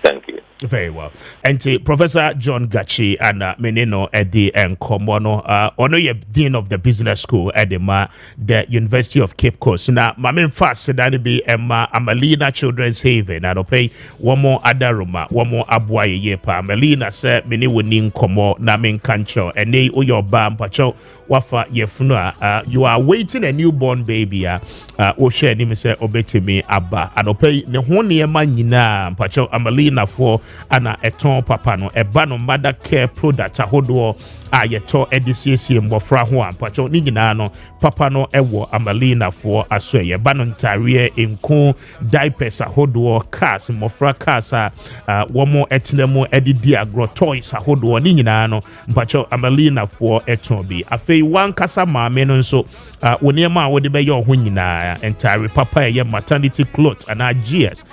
[SPEAKER 8] Thank you.
[SPEAKER 2] Very well. And Professor John Gachi and Menino Eddie and Komono, ono ye Dean of the Business School at the University of Cape Coast. Now, Mamin fast sedani be Amalina Children's Haven. I don't pay one more Adaruma, one more Abwaye Yepa. Amalina said, Mini winning Komo, Namin Kancho, and they your bam pacho. Wafa yefuna, you are waiting a newborn baby. Oshe ni se obetimi abba. Anope ne honi ema nyina mpacho Amalina for ana eton papa no ebano mother care product ahodo a yeto edisiesi mbofra ho mpacho ni nyina no papa no ewo Amalina for aso ye bano ntare enku diapers ahodo cars mbofra cars womo etinemu edidi agro toys ahodo ni nyina no mpacho Amalina for eton bi afi afei wan kasa maame no nso woniema a wode be yo ho nyinaa entire papa ye maternity cloth ana GS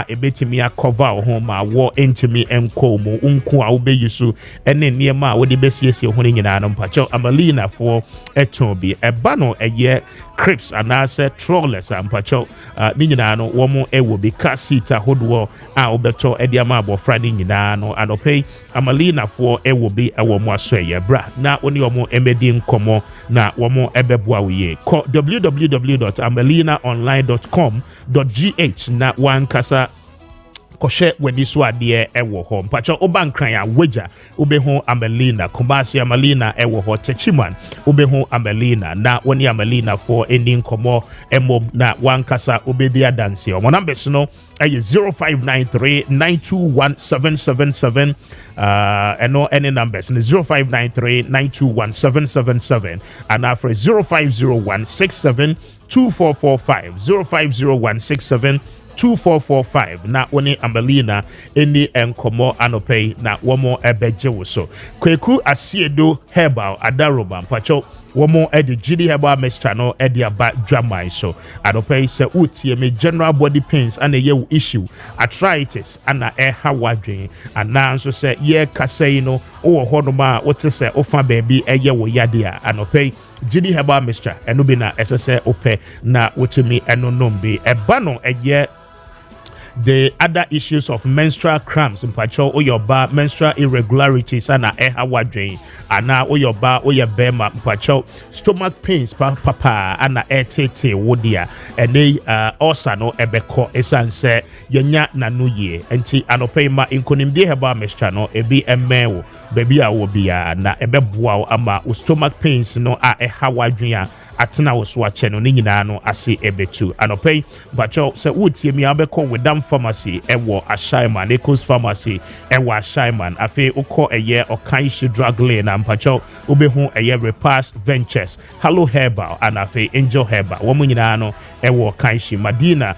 [SPEAKER 2] ebetimi cover ho ma wo entimi enko mu unku a wo be yusu ene niema a wode be siesie ho nyinaa no mpacho Amalina for eton bi eba no eye crips anase trawlers ampacho ni nyinaa no wo mo ewo bi car seat ahodo a obeto ediama abofra ni nyinaa no anopei Amalina for ewo bi ewo mo aso ye bra na oni omo emedi nkomo na wo mo ebeboa wiye www.amalinaonline.com.gh na wan kasa koshe weni so ade ewo ho mpacho obankran ya weja obehu Amalina Kumasi Amalina ewo ho Techiman obehu Amalina na woni Amalina for ending komo emom na wankasa obedi adanse o numbers no 0593921777 eno any numbers 0593921777 and after 0501672445 0501672445 na woni Amalina eni enkomo anopei na womo ebeje wo so Kweku Asiedo Herbal Adaroba mpacho womo edi gidi herbal mixture no edi aba dramai so anopei se utie me general body pains and ye issue arthritis ana hawadwen ana nso se ye kasei no wo hodoma wote se ofa baby eye wo yade a anopei gidi herbal mixture eno bi na esese ope na wotumi eno nombe eba no eye the other issues of menstrual cramps mpacho oyoba menstrual irregularities ana hawadwen ana oyoba oyebema mpacho stomach pains papa ana etete wodia ene osa no ebeko esanse yenya nanuye enti anopema inkonimdie heba mextra no ebi emewo baby a wo bia na ebeboa ama stomach pains no hawadwen atena wo so ache no nyina no ase ebetu anopei bacho se wotie mi abeko wedam pharmacy ewo Ashaiman Ecos pharmacy ewo Ashaiman afi ukọ eye Okanshi drug lane na mpacho obehu eye Repass Ventures Hello Herbal and afi Angel Herbal wo nyina no ewo Okanshi Madina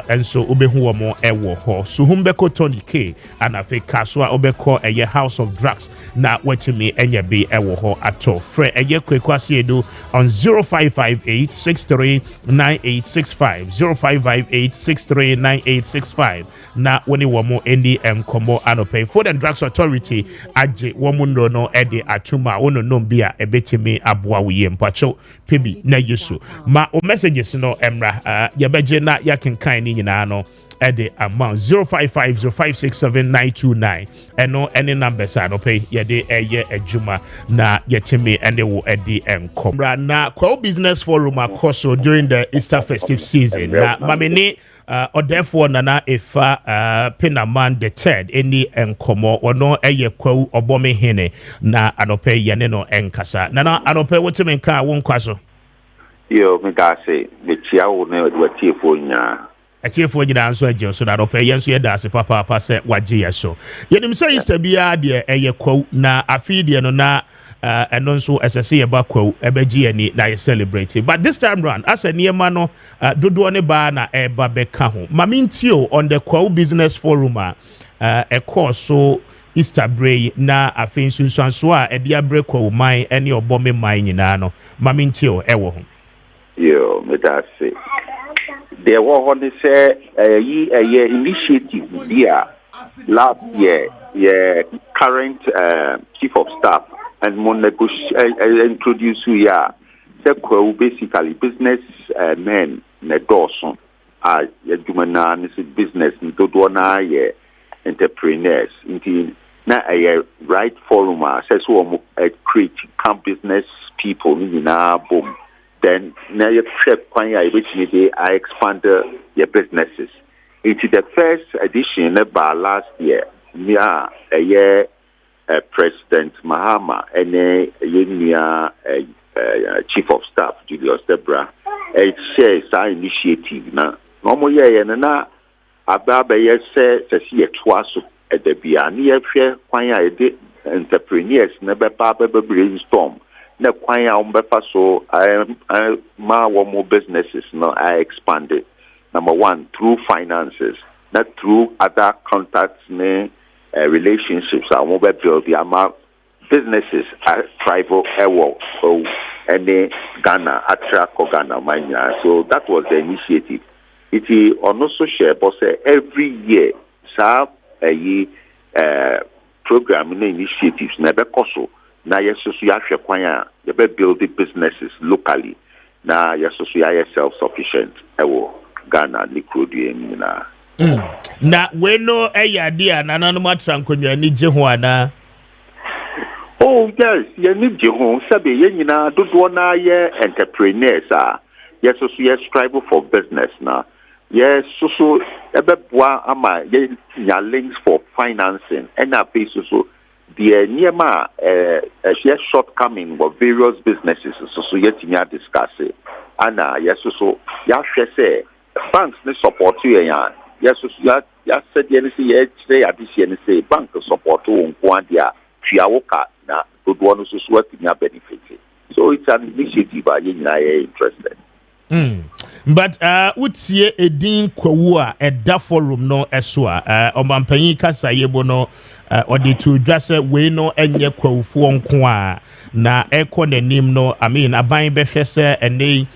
[SPEAKER 2] enso obehu wo mo ewo ho suhumbeko Tony K and afi Kaswa obeko eye House of Drugs na wetimi enye bi ewo ho ato fre eye Kweku Asiedo on 0558639865 0558639865 na woni womo endi enkomo anopay Food and Drugs Authority aje womo no ede atuma wono nombia ebetimi aboa wiye mpacho pebi na yusu ma o messages no emra yabeje na yakenkan ni nyina no ede amount 0550567929 eno any numbers anopay yede eye ejuma na yetimi ene wo ede enkom na Kwahu Business Forum akoso during the Easter festive season na mameni therefore nana efa Penaman the third any enkomo ono eye Kwahu obome hene na anopay yene no enkasa nana anopay wotimi nka won kwaso
[SPEAKER 8] yo me ga say me chia wo ne watie fo nya
[SPEAKER 2] atiefo nyina nso agye so na ropɛ yenso yɛ da ase papa sɛ wagye yɛ so yenim sɛ Easter bia de ɛyɛ Kwahu na afi de no na ɛno nso ɛsɛsɛ yɛ ba Kwahu ɛbɛgye ani na yɛ celebrate but this time round as a niema no dodoɔ ne ba na ɛba bɛka ho mamintio on the Kwahu Business Forum ɛkɔ so Easter break na afi nsunsuanso a ɛde abrɛ Kwahu man ɛne ɔbɔme man nyinaa no mamintio ɛwɔ ho
[SPEAKER 8] yo me da say there was on say a initiative here last year current chief of staff and introduce here basically business men na dawson yadumana is business do na entrepreneurs into na right forum says create camp business people na boom. Then now you check which I expand your businesses. It's the first edition about last year. Yeah, a year President Mahama and Chief of Staff Julius Debra. It shares our initiative now. Normal year na ababa say see a twice at the near share entrepreneurs never brainstorm. Na kwanya umbefa so ma more businesses no I expanded. Number one, through finances, not through other contacts relationships I won't build the amount
[SPEAKER 9] businesses are tribal and Ghana attract Ghana mania. So that was the initiative. It is also share, but every year, program initiatives never cost. Now yes, so you have to build the businesses locally. Now yes, so you are self-sufficient. Ghana liquid
[SPEAKER 2] na we no idea na nanoma trankonwa ni je ho ana.
[SPEAKER 9] Oh yes, you need je ho sabe ye nyina dodo na ye entrepreneurs yes so you strive for business na. Yes, so ebeboa ama ye nya links for financing and na pay so the nearma share shortcoming of various businesses so yet me discuss it. And yes so ya say banks ne support you yes so ya said say addition say bank support you on dia tuawoka na dodo no so what me benefit. So it's an initiative I interested.
[SPEAKER 2] But utie edin Kwahu a eda forum no eso a omampanyin kasa yebo no odi to dwase we no enye Kwahufo nko a na ekọ nanim no I mean aban behwe se ene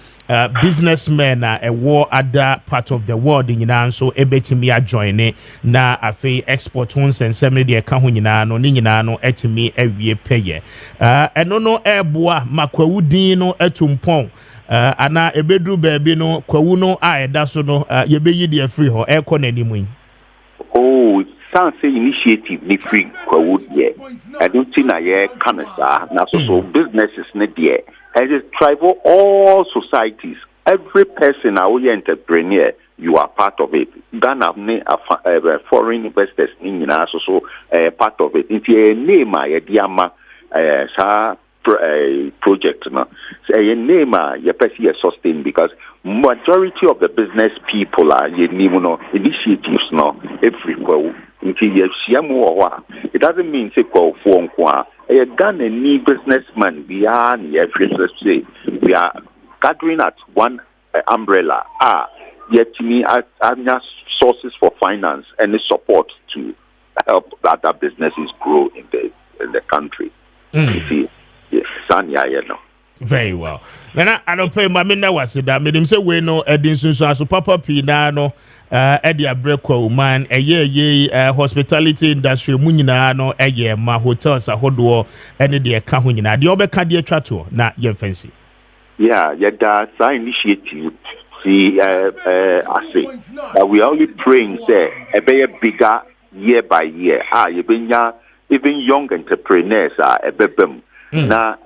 [SPEAKER 2] businessmen a war other part of the world nyina so ebetimi a join na afi export hons and semi de ka ho nyina no ni nyina no etimi awie peye eno no eboa makwawu din no etumpon ana ebedru baabi no Kwahu no a eda so no yebeyi de free ho ekọ nanim.
[SPEAKER 9] Oh, sounds initiative ni free Kwahu there. I don't think I can na so businesses ne there. As a tribal all societies, every person a entrepreneur, you are part of it. Ghana foreign investors in also part of it. It's a name a diama project no. Say a name your person sustain because majority of the business people are initiatives no everywhere. It doesn't mean say Kwahufo a Ghanaian businessman beyond say we are gathering at one umbrella. Yet me as sources for finance and the support to help other businesses grow in the country. You see, yes,
[SPEAKER 2] very well. Then I don't pay my mina was that made him say we no edin so papa pina no Eddie Abreco man hospitality industry munyina no ma hotels ahodo any de ka ho nyina de obeka de atwato na ye fancy.
[SPEAKER 9] Yeah, that initiative see I say we are only praying say a be bigger year by year. Even young entrepreneurs are a bebem. Now,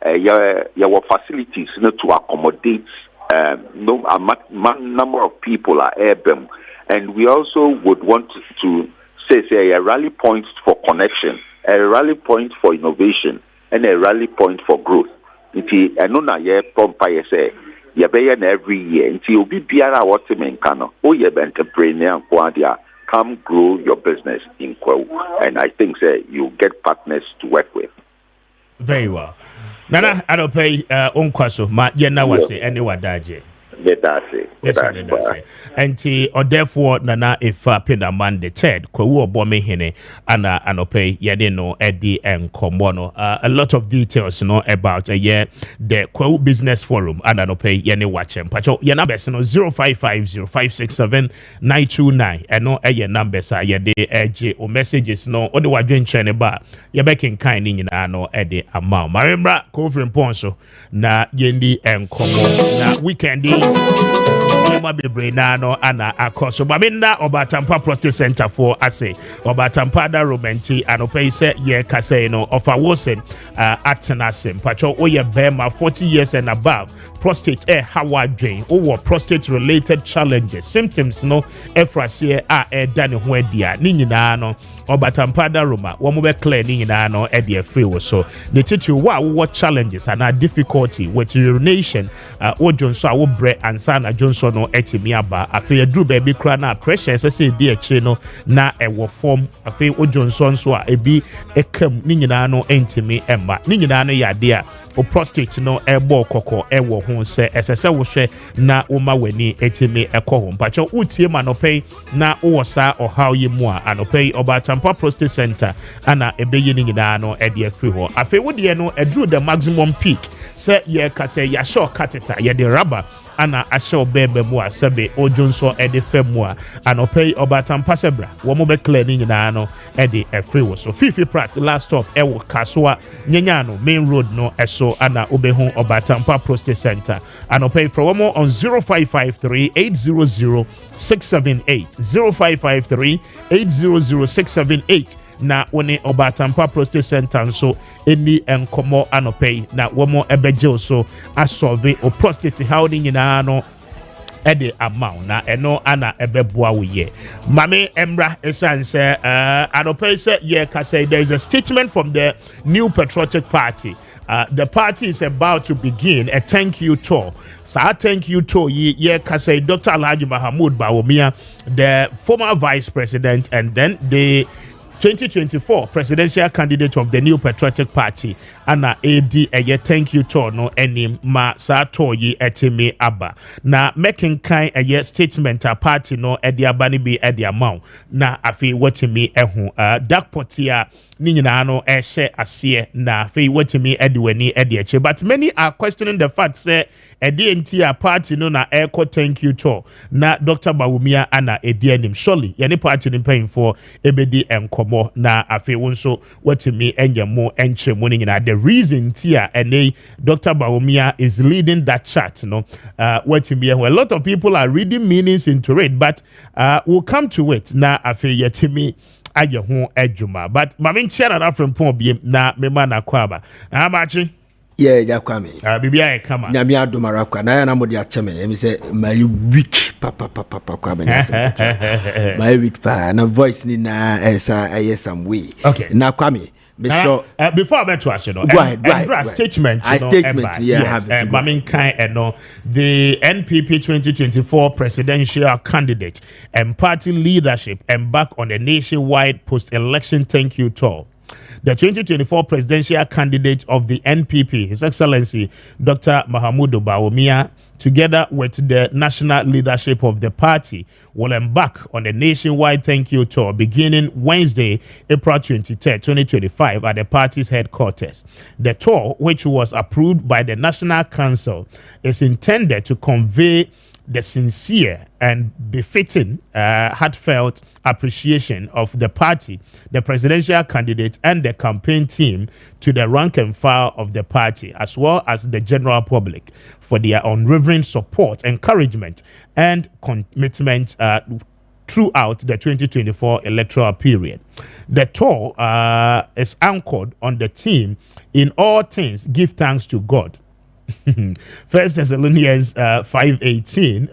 [SPEAKER 9] your facilities to accommodate number of people are urban, and we also would want to say a rally point for connection, a rally point for innovation, and a rally point for growth. Inti enona ye pompa ye say ye be every year. Inti obi biara what men kano. Oh ye be entrepreneur kwadia. Come grow your business in Kwahu, and I think say you get partners to work with.
[SPEAKER 2] Very well. Nana, I don't pay unkwaso ma yena wase any wadaje. Enti or therefore Nana if Pinda man the third Kwahu Obome hene ana anope yedino Eddie and Komono. A lot of details about the Kwahu Business Forum and anope yene watchem. Pacho yena best 0550567929 and no a number sa yede edge or messages no or the wadwen chene ba yebekin kind in no Eddie amount. Marimbra covering ponso na yendi and Komo na weekendi Bebre nano ana akoso babinda Obatampa Prostate Center for ase Obatampa da Romenti anope se ye kase no of a wosen atenasem pacho oye bema 40 years and above prostate howard drain or prostate related challenges symptoms no efrasie dani ho adia ni nyina no Obatampa da Roma wo mo be clear ni nyina no e free wo so the teacher what challenges and difficulty with urination ojonso awo bre ansa na jonso no etimi aba afi aduru baby kra na pressure say di akire no na ewo form afi ojonso nso a ebi ekam ni nyina no entimi emma ni nyina no yade a o prostate no ebo kokko ewo ho ho se esese wo hwe na wo ma wani etimi ekọ ho mpacho utie ma no pay na wo sa ohaw ye mu a anopay Obatampa Prostate Center ana ebeyi ni nyina no e de afri ho afi wo de no edru the maximum peak se ye ka se ya show catheter ye de rubber ana asho bebe mu a sebe ojonso e de femu a anopay Obatampa sebra wo mo be clear ni nyina no e de afri wo so Fifi Prat last stop e wo kasoa nyanya no main road no eso ana obehu Obatampa Prostate Center anopay from more on 0553 800 678 0553 800 678 na woni Obatampa Prostate Center so eni enkomo anopay na womo ebeje so asolve o prostate howling nyina no ede amount na eno ana ebeboa wo ye mame emra esanse anopay say ye ka say there is a statement from the New Patriotic Party. The party is about to begin a thank you tour. So I thank you tour ye ka say Dr. Alhaji Mahamudu Bawumia, the former vice president and then the 2024 presidential candidate of the New Patriotic Party ana AD eye thank you to no enim ma sa toyi etimi aba na making kind eye statement a party no edi abani bi edi amount na afi watimi ehu dark potia ni nyina no ehye ase na afi watimi edi wani edi eche but many are questioning the fact say edi enti a party no na eko thank you to na Dr. Bawumia ana edi enim surely yani party ni paying for ebedi enkomo na afi wonso watimi enyemo enche mo ni nyina the reason tia ene Dr. Bawumia is leading that chat no watimi a lot of people are reading meanings into it but we'll come to it na afi yetimi aye ho adwuma but mame nchia na from pon biem na mema na kwaba amachi
[SPEAKER 5] yeah Kwame
[SPEAKER 2] bibia e kama
[SPEAKER 5] na mi adomara kwa na na modi acheme emi say my week papa Kwame my week pa na voice ni na esa some way
[SPEAKER 2] okay
[SPEAKER 5] na Kwame
[SPEAKER 2] before I bet to ask you know
[SPEAKER 5] go ahead.
[SPEAKER 2] Statement
[SPEAKER 5] statement yeah
[SPEAKER 2] yes, have it the NPP 2024 presidential candidate and party leadership embark on a nationwide post-election thank you tour. The 2024 presidential candidate of the NPP, His Excellency Dr. Mahamudu Bawumia, together with the national leadership of the party, will embark on a nationwide thank you tour beginning Wednesday, April 23, 2025 at the party's headquarters. The tour, which was approved by the National Council, is intended to convey the sincere and befitting heartfelt appreciation of the party, the presidential candidate and the campaign team to the rank and file of the party, as well as the general public for their unwavering support, encouragement, and commitment throughout the 2024 electoral period. The tour is anchored on the theme, in all things, give thanks to God. First Thessalonians 5:18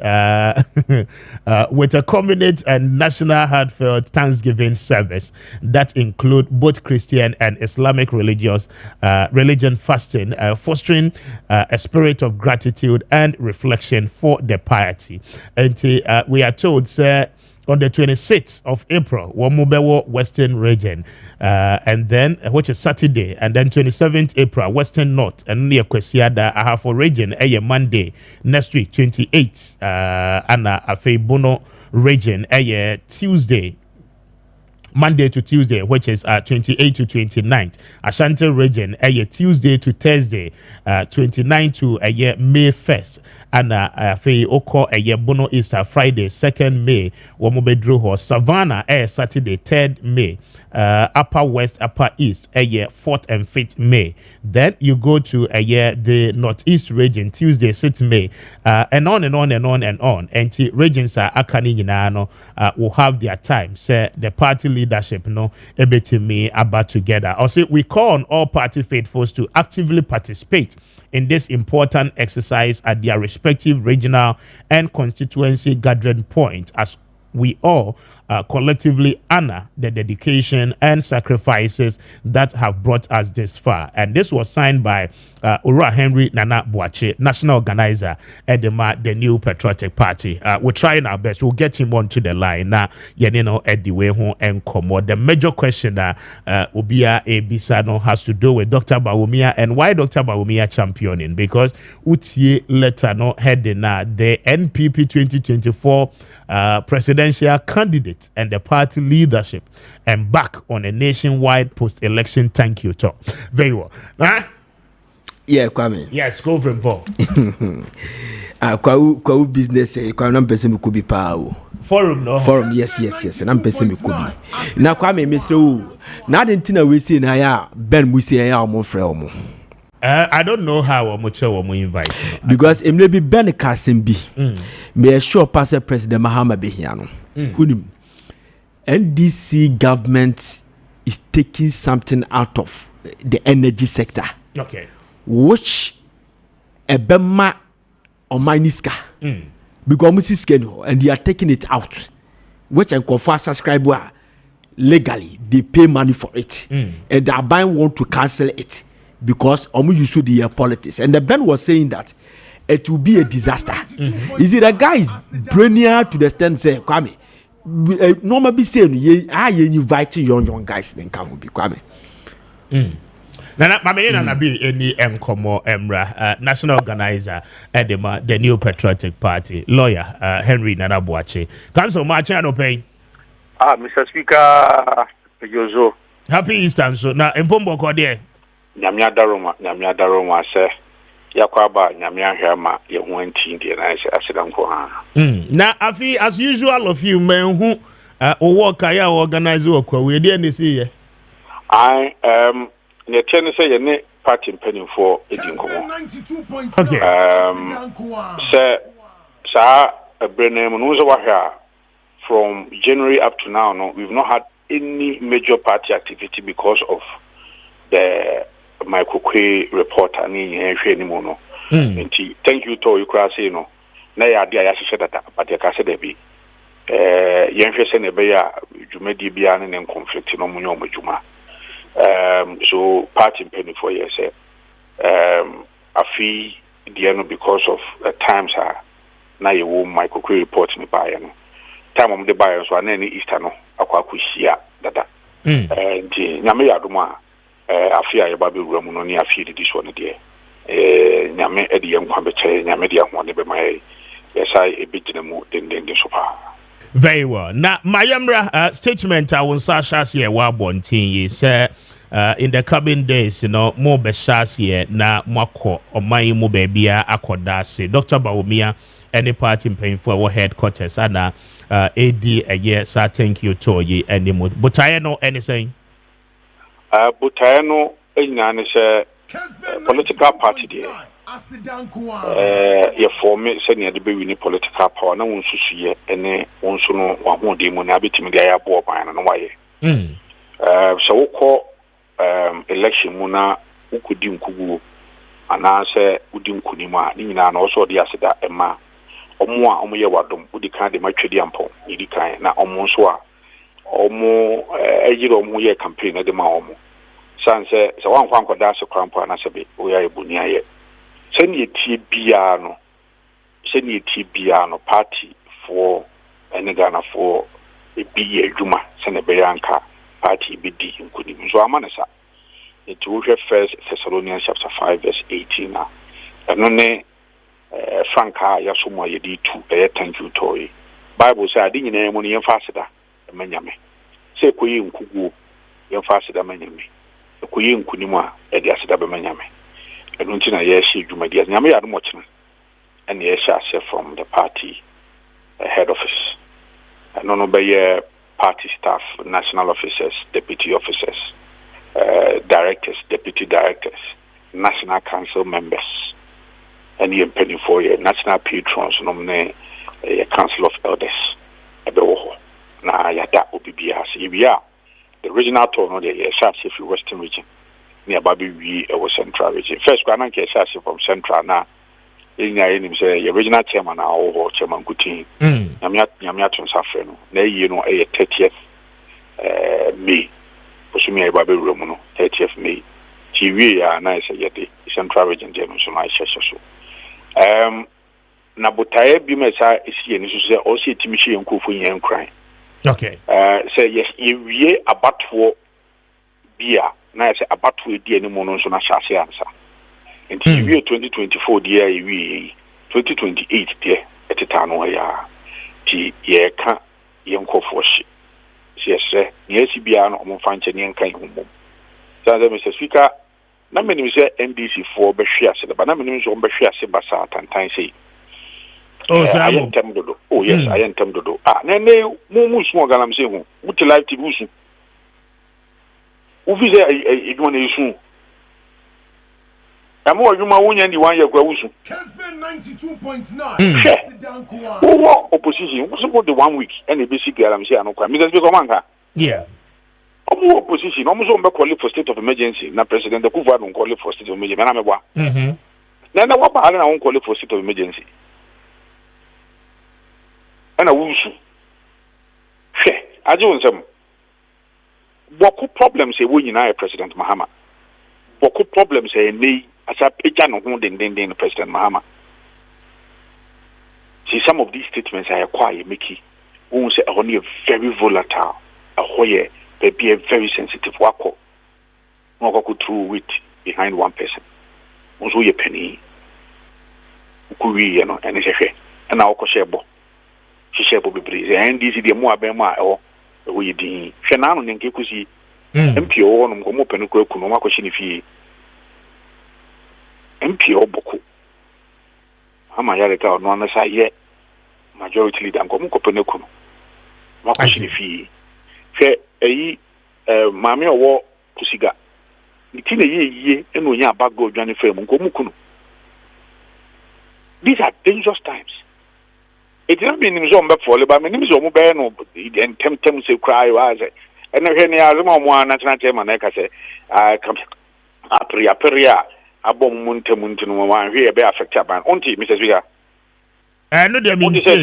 [SPEAKER 2] with a combinate and national heartfelt Thanksgiving service that include both Christian and Islamic religion fasting, fostering a spirit of gratitude and reflection for the piety. And we are told, sir, on the 26th of April, Wamubewo Western region, and then which is Saturday, and then 27th April, Western North, and near Kwesiada, Ahafo region, Monday, next week, 28th, Anna Afebono region, Tuesday, Monday to Tuesday, which is 28 to 29th. Ashanti region, Tuesday to Thursday, 29 to May 1st. And Oko Bono Easter Friday, 2nd May. Womobedruho Savannah, Saturday, 3rd May. Upper West, Upper East, 4th and 5th May. Then you go to the Northeast region, Tuesday, 6th May. And on and on and on and on. And the regions are Akani Yinano will have their time. Say the party leadership ebetimi about together. Also, we call on all party faithfuls to actively participate in this important exercise at their respective regional and constituency gathering point, as we all collectively honor the dedication and sacrifices that have brought us this far. And this was signed by Ura Henry Nana Boakye, national organizer at the New Patriotic Party. We're trying our best. We'll get him onto the line now. At the way home and come. The major question Ubia Ebisano has to do with Dr. Bawumia and why Dr. Bawumia championing, because Utie letter no heading the NPP 2024 presidential candidate and the party leadership and back on a nationwide post-election thank you talk. Very well.
[SPEAKER 5] Yeah, Kwame.
[SPEAKER 2] Yes, go for Paul.
[SPEAKER 5] Kwahu business, Kwame person could be power.
[SPEAKER 2] Forum, no?
[SPEAKER 5] Forum, yes. And I'm person could be. Now, Kwame, Mr. Now, the we see now, Ben, we see our more frame.
[SPEAKER 2] I don't know how much we invite
[SPEAKER 5] because it may be Ben Kasimbi. May sure pass President Mahama Behiano. NDC government is taking something out of the energy sector.
[SPEAKER 2] Okay.
[SPEAKER 5] Which a bema or miniska because Mrs. and they are taking it out, which and confer subscriber legally they pay money for it, and they are buying want to cancel it because you should the politics. And the Ben was saying that it will be a disaster. Is it a guy is brainier to the extent say Kwame? Normally be saying you inviting young guys then come be Kwame.
[SPEAKER 2] Nana, Nana be any Mkomo Emra, national organizer at the New Patriotic Party, lawyer Henry Nana Boakye. Council Maakye no pay.
[SPEAKER 10] Mr. Speaker, Yozo.
[SPEAKER 2] Happy Easter, so now Mpombo Kode.
[SPEAKER 10] Nyamia Daroma say Yakwaba Nyamia Hema Yewenti Indian Asidam Kwa.
[SPEAKER 2] Now afi as usual of you men who work organize work we didn't see.
[SPEAKER 10] The tennis say any party penny for Edinko.
[SPEAKER 2] Okay.
[SPEAKER 10] Sir, Brenham from January up to now, no, we've not had any major party activity because of the Maakye report anymore. No. Thank you to you, Krasi. No, na ya dia ya sheshe data, but ya kase debi. Yenhwe se ne be ya dwumadi bia ne conflict no munyo mujuma. So party penny for years. I feel the end because of times are now you will Maakye report me by time of the buyers so any Easter no akwa kushia dada. And nyame yaduma I fear your baby room no ni afie this one there. Nyame edi yam kwambeche nyame dia ho ne be my yes I a bit mu den so pa.
[SPEAKER 2] Very well. Now, my statement I will say here wabontin say in the coming days, more beshas here na mwako or my mo baby akodase. Dr. Bawumia, any party paying for our headquarters and AD a year, so thank you to ye anymore. But I know anything.
[SPEAKER 10] But I know political party there. Form senior the be political power na won susu ye ene won so no wa ho de mu na betimi ga ya bo ban na wa ye so wo election mu na ukudi nkugu ana se udi nkuni mu a ni nyina na so de aseda ema omo a omo ye wadom udi kan de matwedi ampo ni kan na omo so a omo ejiro omo ye campaign na de ma omo sanse se wan kwan koda se krampo na se be o ya ebuni aye seni eti bia no party for Ghana for a be adwuma sene be yanka party be di nkuni so amanesa it will first Thessalonians chapter 5 verse 18 na eno ne franka ya somo ye di tu thank you toy Bible say adi nyina mu ne yemfa aseda manyame say koyi nkugu yemfa aseda manyame koyi nkuni mu a e di aseda be manyame. I don't think I see you, my dear. Nyame adu mochina. And yes, I say from the party head office. I don't know by party staff, national officers, deputy officers, directors, deputy directors, national council members, and you penny for your national patrons, nominate a council of elders. Now, that would be the original tone of the South Western region. Near Baby we was central region. First, I from central now. the original chairman or Chairman Kuti, Yamiatun Safreno, nay, 30th May, Posumia Baby Romono, 30th May. TV are nice yet, Central Region General, so my so. Nabutaye Bimesa is here, and this is also Timishi and Kufu and crying.
[SPEAKER 2] Okay.
[SPEAKER 10] Say yes, ye about for beer, nice about with the monos on a chassis answer. And TV 2024, dear, 2028, dear, at the town where ye can't young for shit. Yes, sir, yes, be an omofanchen and kind home. So, Mr. Speaker, not many say NDC for Bashia, but not many on Bashia Sebasat and Time say. Oh, I am Temdodo. Oh, yes, I am Temdodo. Nene, Mumu small galamsey, would you like to lose? Uvi say, one issue. I'm more you my own and the 1 year grows.
[SPEAKER 4] Kessben 92.9.
[SPEAKER 10] Opposition was about the 1 week and the basic galamsey and Mr. Bicomanga.
[SPEAKER 2] Yeah.
[SPEAKER 10] Opposition almost on call for state of emergency. Now, President Kuva don't call it for state of emergency. Then I won't call it for state of emergency. And I wish. I don't know. What could problems say when you know President Mahama? What could problems say me as a picture of the President Mahama? See, some of these statements I acquire, Mickey, who say only a very volatile, a hoye, be a very sensitive wako. No go through wit behind one person. Also, your penny. You know, and it's a and now Koshebo. She shall be breeze, and this is the more Bema or we did. Shannon and Kikusi, MPO, and Gomopen Kunoma Koshinifi, MPO Boku. Hamayareka, no one side yet. Majority leader, Gomuko Penecuno. Makoshinifi. Fair a Mammy or war Pusiga. It's in a year, and we are back go Johnny Fairmon Gomukuno. These are dangerous times. It doesn't mean him so for but my name is Omubeno and tempt him to cry was it. And then I remember one national chairman, I say, I come Apria, Abom Muntamuntan, here be affected by Auntie, Mrs. Vega.
[SPEAKER 2] I know they mean,
[SPEAKER 10] Mr.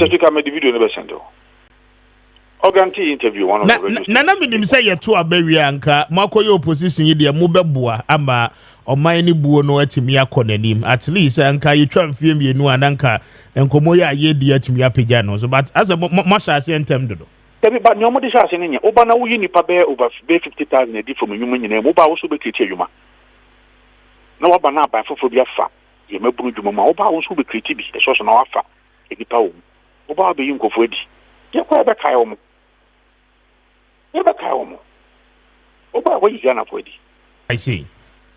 [SPEAKER 10] Speaker made the video never sent. Organti interview one of the
[SPEAKER 2] Nana minim say ye to abawi anka makoye opposition ye de mobeboa ama oman buo no atimi akonanim at least anka ye twa mfie mienu ananka enkomo ye aye de atimi apagya no so but as a masha se entem dodo
[SPEAKER 10] but no mo de sha se nya oba na wo yi nipa be over 50,000 edi from nyuma nyina mo ba wo so be kreti adwuma na wo ba na ba fofo bi afa ye maburu dwuma ma wo ba wo so be kreti bi e so so na wafa edipa wo ba be yi nkofo edi ye kwa be kai wo mo never come. Oba, what is Ghana for?
[SPEAKER 2] I see.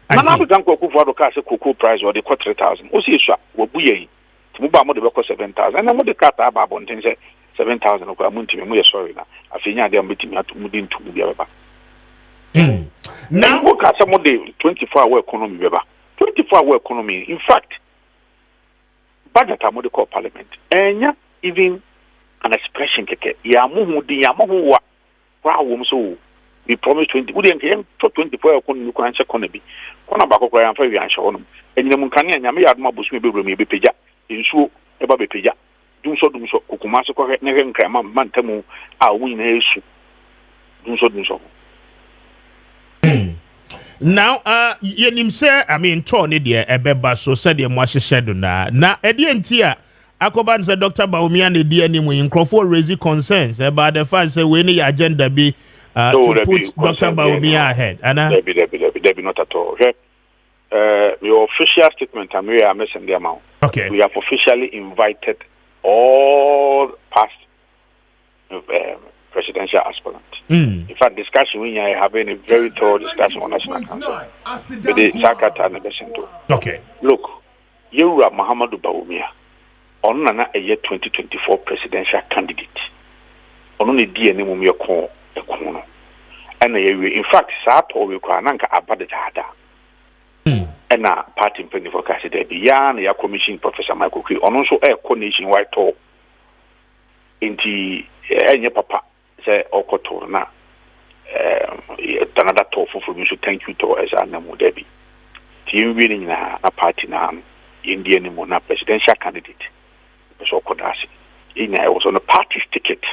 [SPEAKER 10] Nana be danko for the car cocoa price or the 3,000. O see sha wo buye. Timuba mo de be 7,000. And mo de car ta ba bon tin say 7,000 o kwa munti me mo ye sorry na. Afinya de ambetimi atumudi ntumu bia beba. Now wo ka some de 24-hour economy beba. 24-hour economy. In fact, budget mo de call parliament. Enya even an expression keke. Ya mo hu di ya mo hu wa. Wow, so we promised 20. We didn't for 24 you can check on a bit. Kona bako kwa yamfa wi ansha wono. Enyina munkane anya me yadoma bosumi bebrem ye bepeja. Nsuo eba bepeja. Dumso kokuma so kwa ne hwenkra man tamu a won na esu. Dumso.
[SPEAKER 2] Now yenim say I mean turn dey ebeba so said dey mo ahyehye do na ede entia Akoban said Dr. Baumia and the DNA in Crawford raising concerns about the fact that we need agenda be to put Dr. Baumia ahead.
[SPEAKER 10] There be not at all. Okay? Your official statement, I'm missing the amount.
[SPEAKER 2] Okay.
[SPEAKER 10] We have officially invited all past presidential aspirants. In fact, discussion we are having a very thorough discussion on National Council with the Sakata and the Besento.
[SPEAKER 2] Okay.
[SPEAKER 10] Look, you are Muhammadu Baumia. On na a year 2024 presidential candidate. On the DNA mum your con a corner. And in fact, Sato will cry Nanka Abadada. And a party penny for Cassidy beyond your commission, Professor Michael Cree, on also a conation white talk. Into any papa say Okotorna. Another talk for you, so thank you to as Anamu Debbie. team winning na party na Indian mo na presidential candidate. So Kodasi. I was on a party's ticket.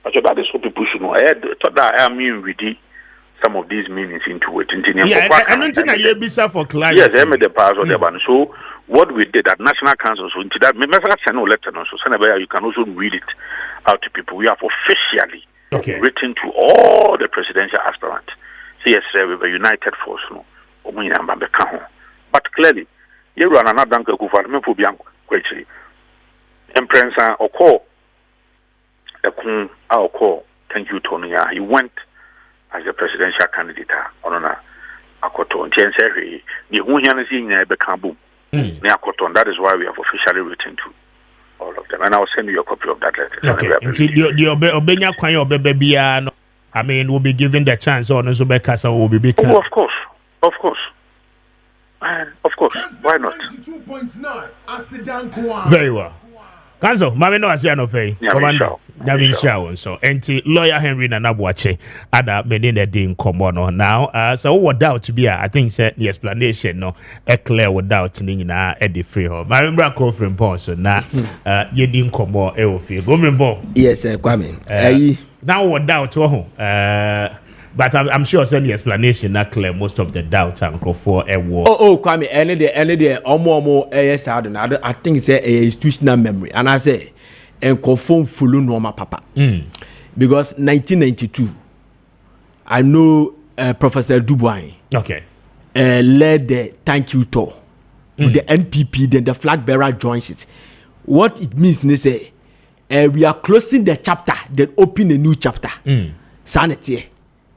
[SPEAKER 10] But that is what people should know. I thought that I mean read some of these meanings into it.
[SPEAKER 2] Yeah, I don't think I hear bisa for clarity.
[SPEAKER 10] Yes, I made the pass on the ban. So what we did at National Council, so into that, send a letter, so you can also read it out to people. We have officially written to all the presidential aspirants. Yes, we were united force. No, but clearly, you run another bank of government for Bianco, actually. Imprensa or call our call. Thank you, Tony. He went as a presidential candidate on a Akoto. The that is why we have officially written to all of them, and I'll send you a copy of that letter.
[SPEAKER 2] Okay. I mean, we'll be given the chance on Zubekasa will be big.
[SPEAKER 10] Oh, of course. Of course. Why not?
[SPEAKER 2] Very well. Kanzo, mame no asiano pay. Commander, Navin Shaw. So, anti lawyer Henry Nanabuache, ada menine din komono. Now, so what doubt to be, I think, said the explanation, no, a clear without nina Eddie Freehold. My remember call from Ponso, na, ye din komo, eofi. Government Bo.
[SPEAKER 5] Yes, Kwame.
[SPEAKER 2] Now, what doubt, but I'm sure any explanation not clear most of the doubt and go for a war.
[SPEAKER 5] Oh, Kwame, any day, omo, yes, I think it's a institutional memory. And I say, and confirm fully normal papa. Because 1992, I know Professor Dubois.
[SPEAKER 2] Okay.
[SPEAKER 5] Led the thank you tour. With the NPP, then the flag bearer joins it. What it means, they say, we are closing the chapter, then open a new chapter. Sanity.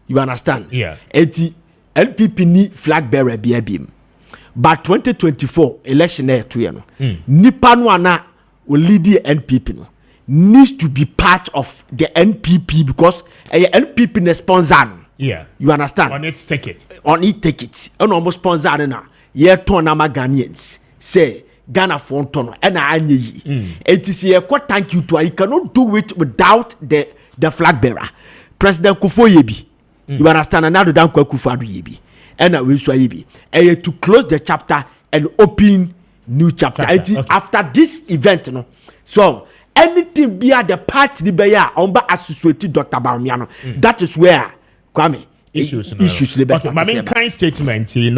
[SPEAKER 5] You understand?
[SPEAKER 2] Yeah.
[SPEAKER 5] NPP need flag bearer BIBM. But 2024 election air to you. Nipa no ana will lead the NPP no needs to be part of the NPP because a NPP ne sponsor.
[SPEAKER 2] Yeah.
[SPEAKER 5] You understand?
[SPEAKER 2] On its ticket.
[SPEAKER 5] On its ticket. And almost sponsor na. Ye ton ama Ghanaians say Ghana for ton and anyi. It is a thank you to. You cannot do it without the flag bearer. President Kufuor Yebi. You understand? And now the down Kufuor Yebi. And we saw Yebi. And to close the chapter and open new chapter. After this event, you know, so anything be at the party be ya umba associated Dr. Baumiano. That is where Kwame issues the best.
[SPEAKER 2] My main kind statement in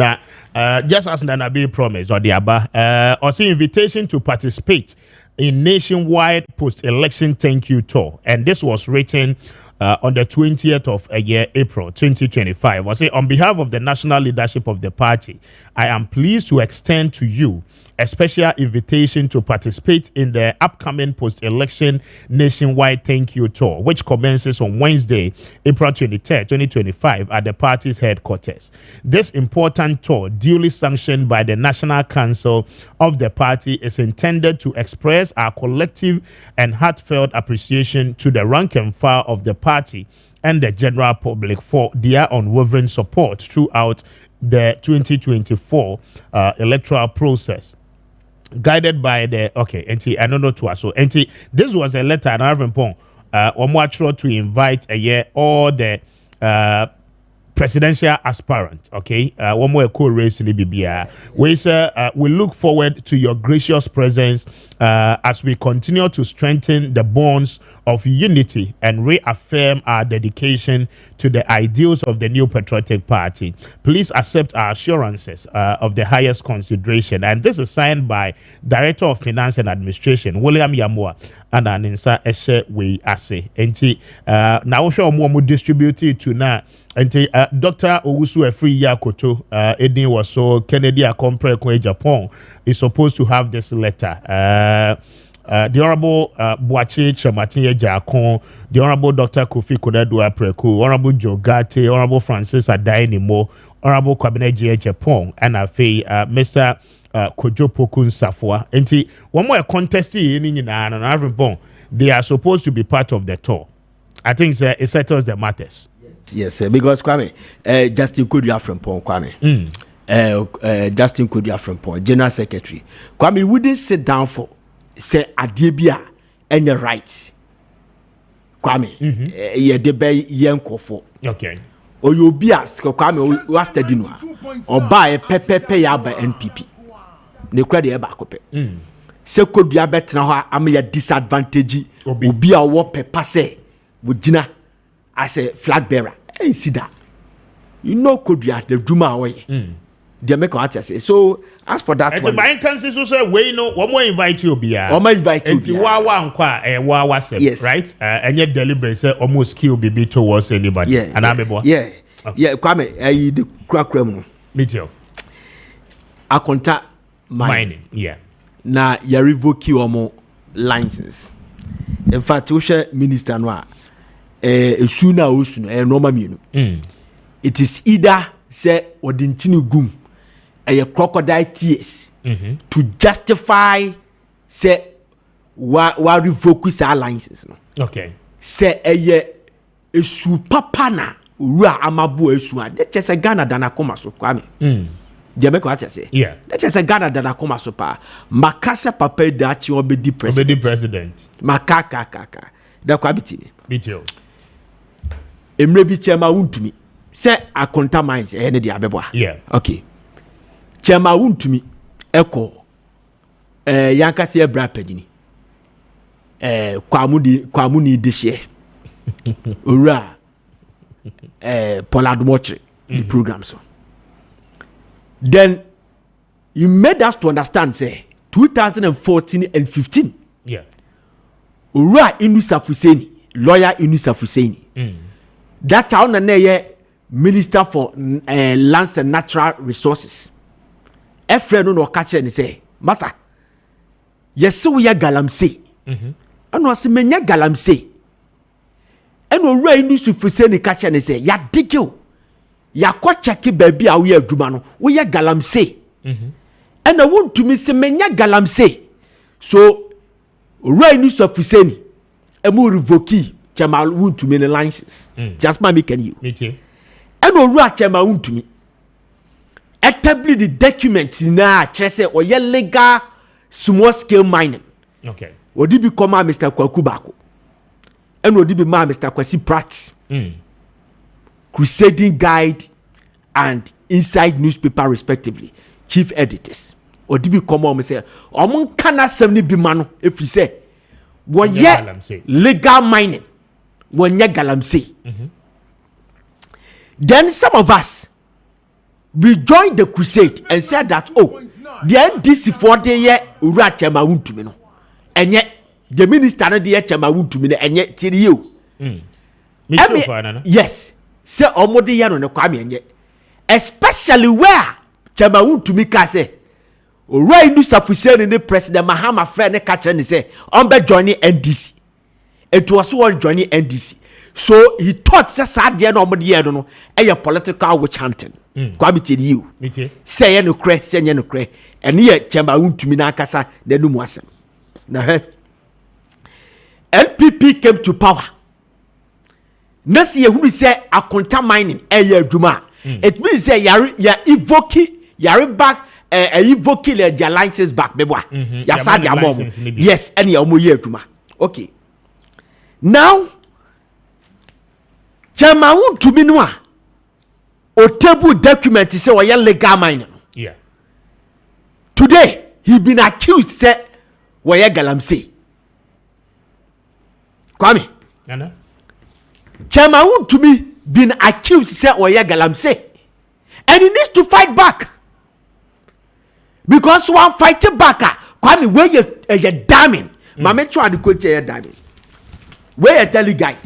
[SPEAKER 2] just as Nanabe promised or the Abba or say invitation to participate in nationwide post-election thank you tour, and this was written on the 20th of April 2025. I say, on behalf of the national leadership of the party, I am pleased to extend to you a special invitation to participate in the upcoming post-election nationwide thank you tour, which commences on Wednesday, April 23rd, 2025 at the party's headquarters. This important tour, duly sanctioned by the National Council of the party, is intended to express our collective and heartfelt appreciation to the rank and file of the party and the general public for their unwavering support throughout the 2024 electoral process. Guided by the I don't know to us. So this was a letter and Arvin Pong to invite all the presidential aspirant, one more co-race in the BBR. We look forward to your gracious presence as we continue to strengthen the bonds of unity and reaffirm our dedication to the ideals of the new patriotic party. Please accept our assurances of the highest consideration. And this is signed by Director of Finance and Administration, William Yamua, and Aninsa Eshe We Ase. And now we distribute it to now. And Dr. Owusu Efri Yakoto, Edin was so Kennedy Akompre Kwe Japan is supposed to have this letter. The Honorable Boache Chamatinye Jakon, the Honorable Dr. Kofi Konedu Apreku, Honorable Joe Gate, Honorable Francis Adainimo, Honorable Kwame Japan, and Mr. Kojo Pokun Safwa. And one more contesting in they are supposed to be part of the tour. I think it settles the matters.
[SPEAKER 5] Yes, because Kwame, Justin Kodua from Kwame, Justin Kodua from General Secretary. Kwame wouldn't sit down for say Adebia and the rights. Kwame, ye debate young for.
[SPEAKER 2] Okay.
[SPEAKER 5] Oyobias Kwame was studying or buy a pepe ya by NPP. Ne credit eba kope. Se kodua betena ho am ya disadvantage obi a wo pepa se wo gina as a flag bearer. And see that. You know kodua the duma way. They make what say. So as for that one,
[SPEAKER 2] my council so say we know one more invite you bia.
[SPEAKER 5] One more invite you.
[SPEAKER 2] Wa
[SPEAKER 5] yes.
[SPEAKER 2] Right? And yet deliberate say almost kill baby towards anybody.
[SPEAKER 5] Yeah.
[SPEAKER 2] And amebo.
[SPEAKER 5] Yeah. Yeah, Kwame, the crackram.
[SPEAKER 2] Meet you.
[SPEAKER 5] I contact
[SPEAKER 2] mining. Yeah.
[SPEAKER 5] Na ya revoke your license. In fact, we share minister no sooner or sooner normal minu. It is either say odintini gum a crocodile tears to justify say wa revoke our license no.
[SPEAKER 2] Okay.
[SPEAKER 5] Say a super pana ura amabu esu ade chese Ghana dana koma so Kwame. They make what I say.
[SPEAKER 2] Yeah.
[SPEAKER 5] That is a Ghana dana koma so pa. Makasa papa dachi obedi president.
[SPEAKER 2] Obedi president.
[SPEAKER 5] Makaka kaka. Da kwa biti.
[SPEAKER 2] Bitio.
[SPEAKER 5] Emre bi chema wuntumi. Say akonta mines ne dia beboa.
[SPEAKER 2] Yeah.
[SPEAKER 5] Okay. Chema wuntumi eko yanka se bra padini. Kwamu ni dehye. Ora Polad Motre the program so. Then you made us to understand say 2014 and 15.
[SPEAKER 2] Yeah.
[SPEAKER 5] Ura Inusa Fuseni, lawyer Inusa Fuseni. That town na minister for lands and natural resources. Efre no catch and say, "Masa, yes we ya galamsey." And was menya galamsey. And ura Inusa Fuseni catch and say, "Ya digyo. Ya ko check baby a we aduma no. We ya galamsey." And I want to me say menya galamsey. So right news of Fuseni, a more revoke Chama wound to me the license. Just my making you.
[SPEAKER 2] Me too.
[SPEAKER 5] And no rat Chama wound to me. Establish the documents na chese or ye legal small scale mining.
[SPEAKER 2] Okay.
[SPEAKER 5] What did become Mr. Kwaku? And what did be Mr. Kwasi Pratt? Crusading Guide and Inside Newspaper respectively. Chief editors. Or did become on say Omon kana 70 be mano if you say one year legal mining, 1 year galamsey. Then some of us we joined the crusade and said that the NDC for the year ura chema wuntu me no. And yet the minister no the year chema wuntu me and yet till you. Yes. Say omo the year no Kwame and yet. Especially where chema wuntu me ka say right nu sufficient in the president Mahama friend catch and say on be joining NDC. It was one joining NDC. So he thought sad year no no a political witch hunting. Kwame tell you. Say no cre, say no cre. And here chamba won't me na kasa the no mwasem. Na NPP came to power. Nasi who say akonta mining adwuma. It means say ya evoke ya back evoke their licenses back beboa. Ya sa dia mom. Yes, and ya omo ye adwuma. Okay. Now Chama won to me no a o table document say we legal mining.
[SPEAKER 2] Yeah.
[SPEAKER 5] Today he been accused say we galamsey. Kwame.
[SPEAKER 2] Nana.
[SPEAKER 5] Chama won to me been accused say we galamsey. And he needs to fight back. Because one fight back Kwame where you damning. Mama try to quote you damning. Where you tell you guide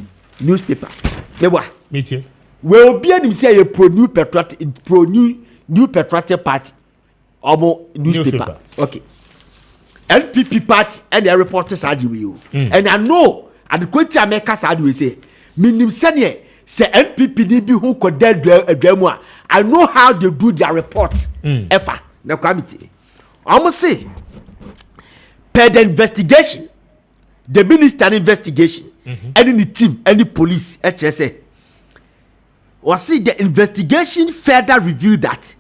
[SPEAKER 5] newspaper.
[SPEAKER 2] Me too.
[SPEAKER 5] We will be able to say a pro new patriotic party or newspaper. Okay. LPP party and the reporters are the way. And I know at the quality America side we say, minim senior say NPP who could dead a I know how they do their reports. Ever. Now committee. I must say, per the investigation, the minister investigation, any team, any police, HSA. Or see the investigation further revealed that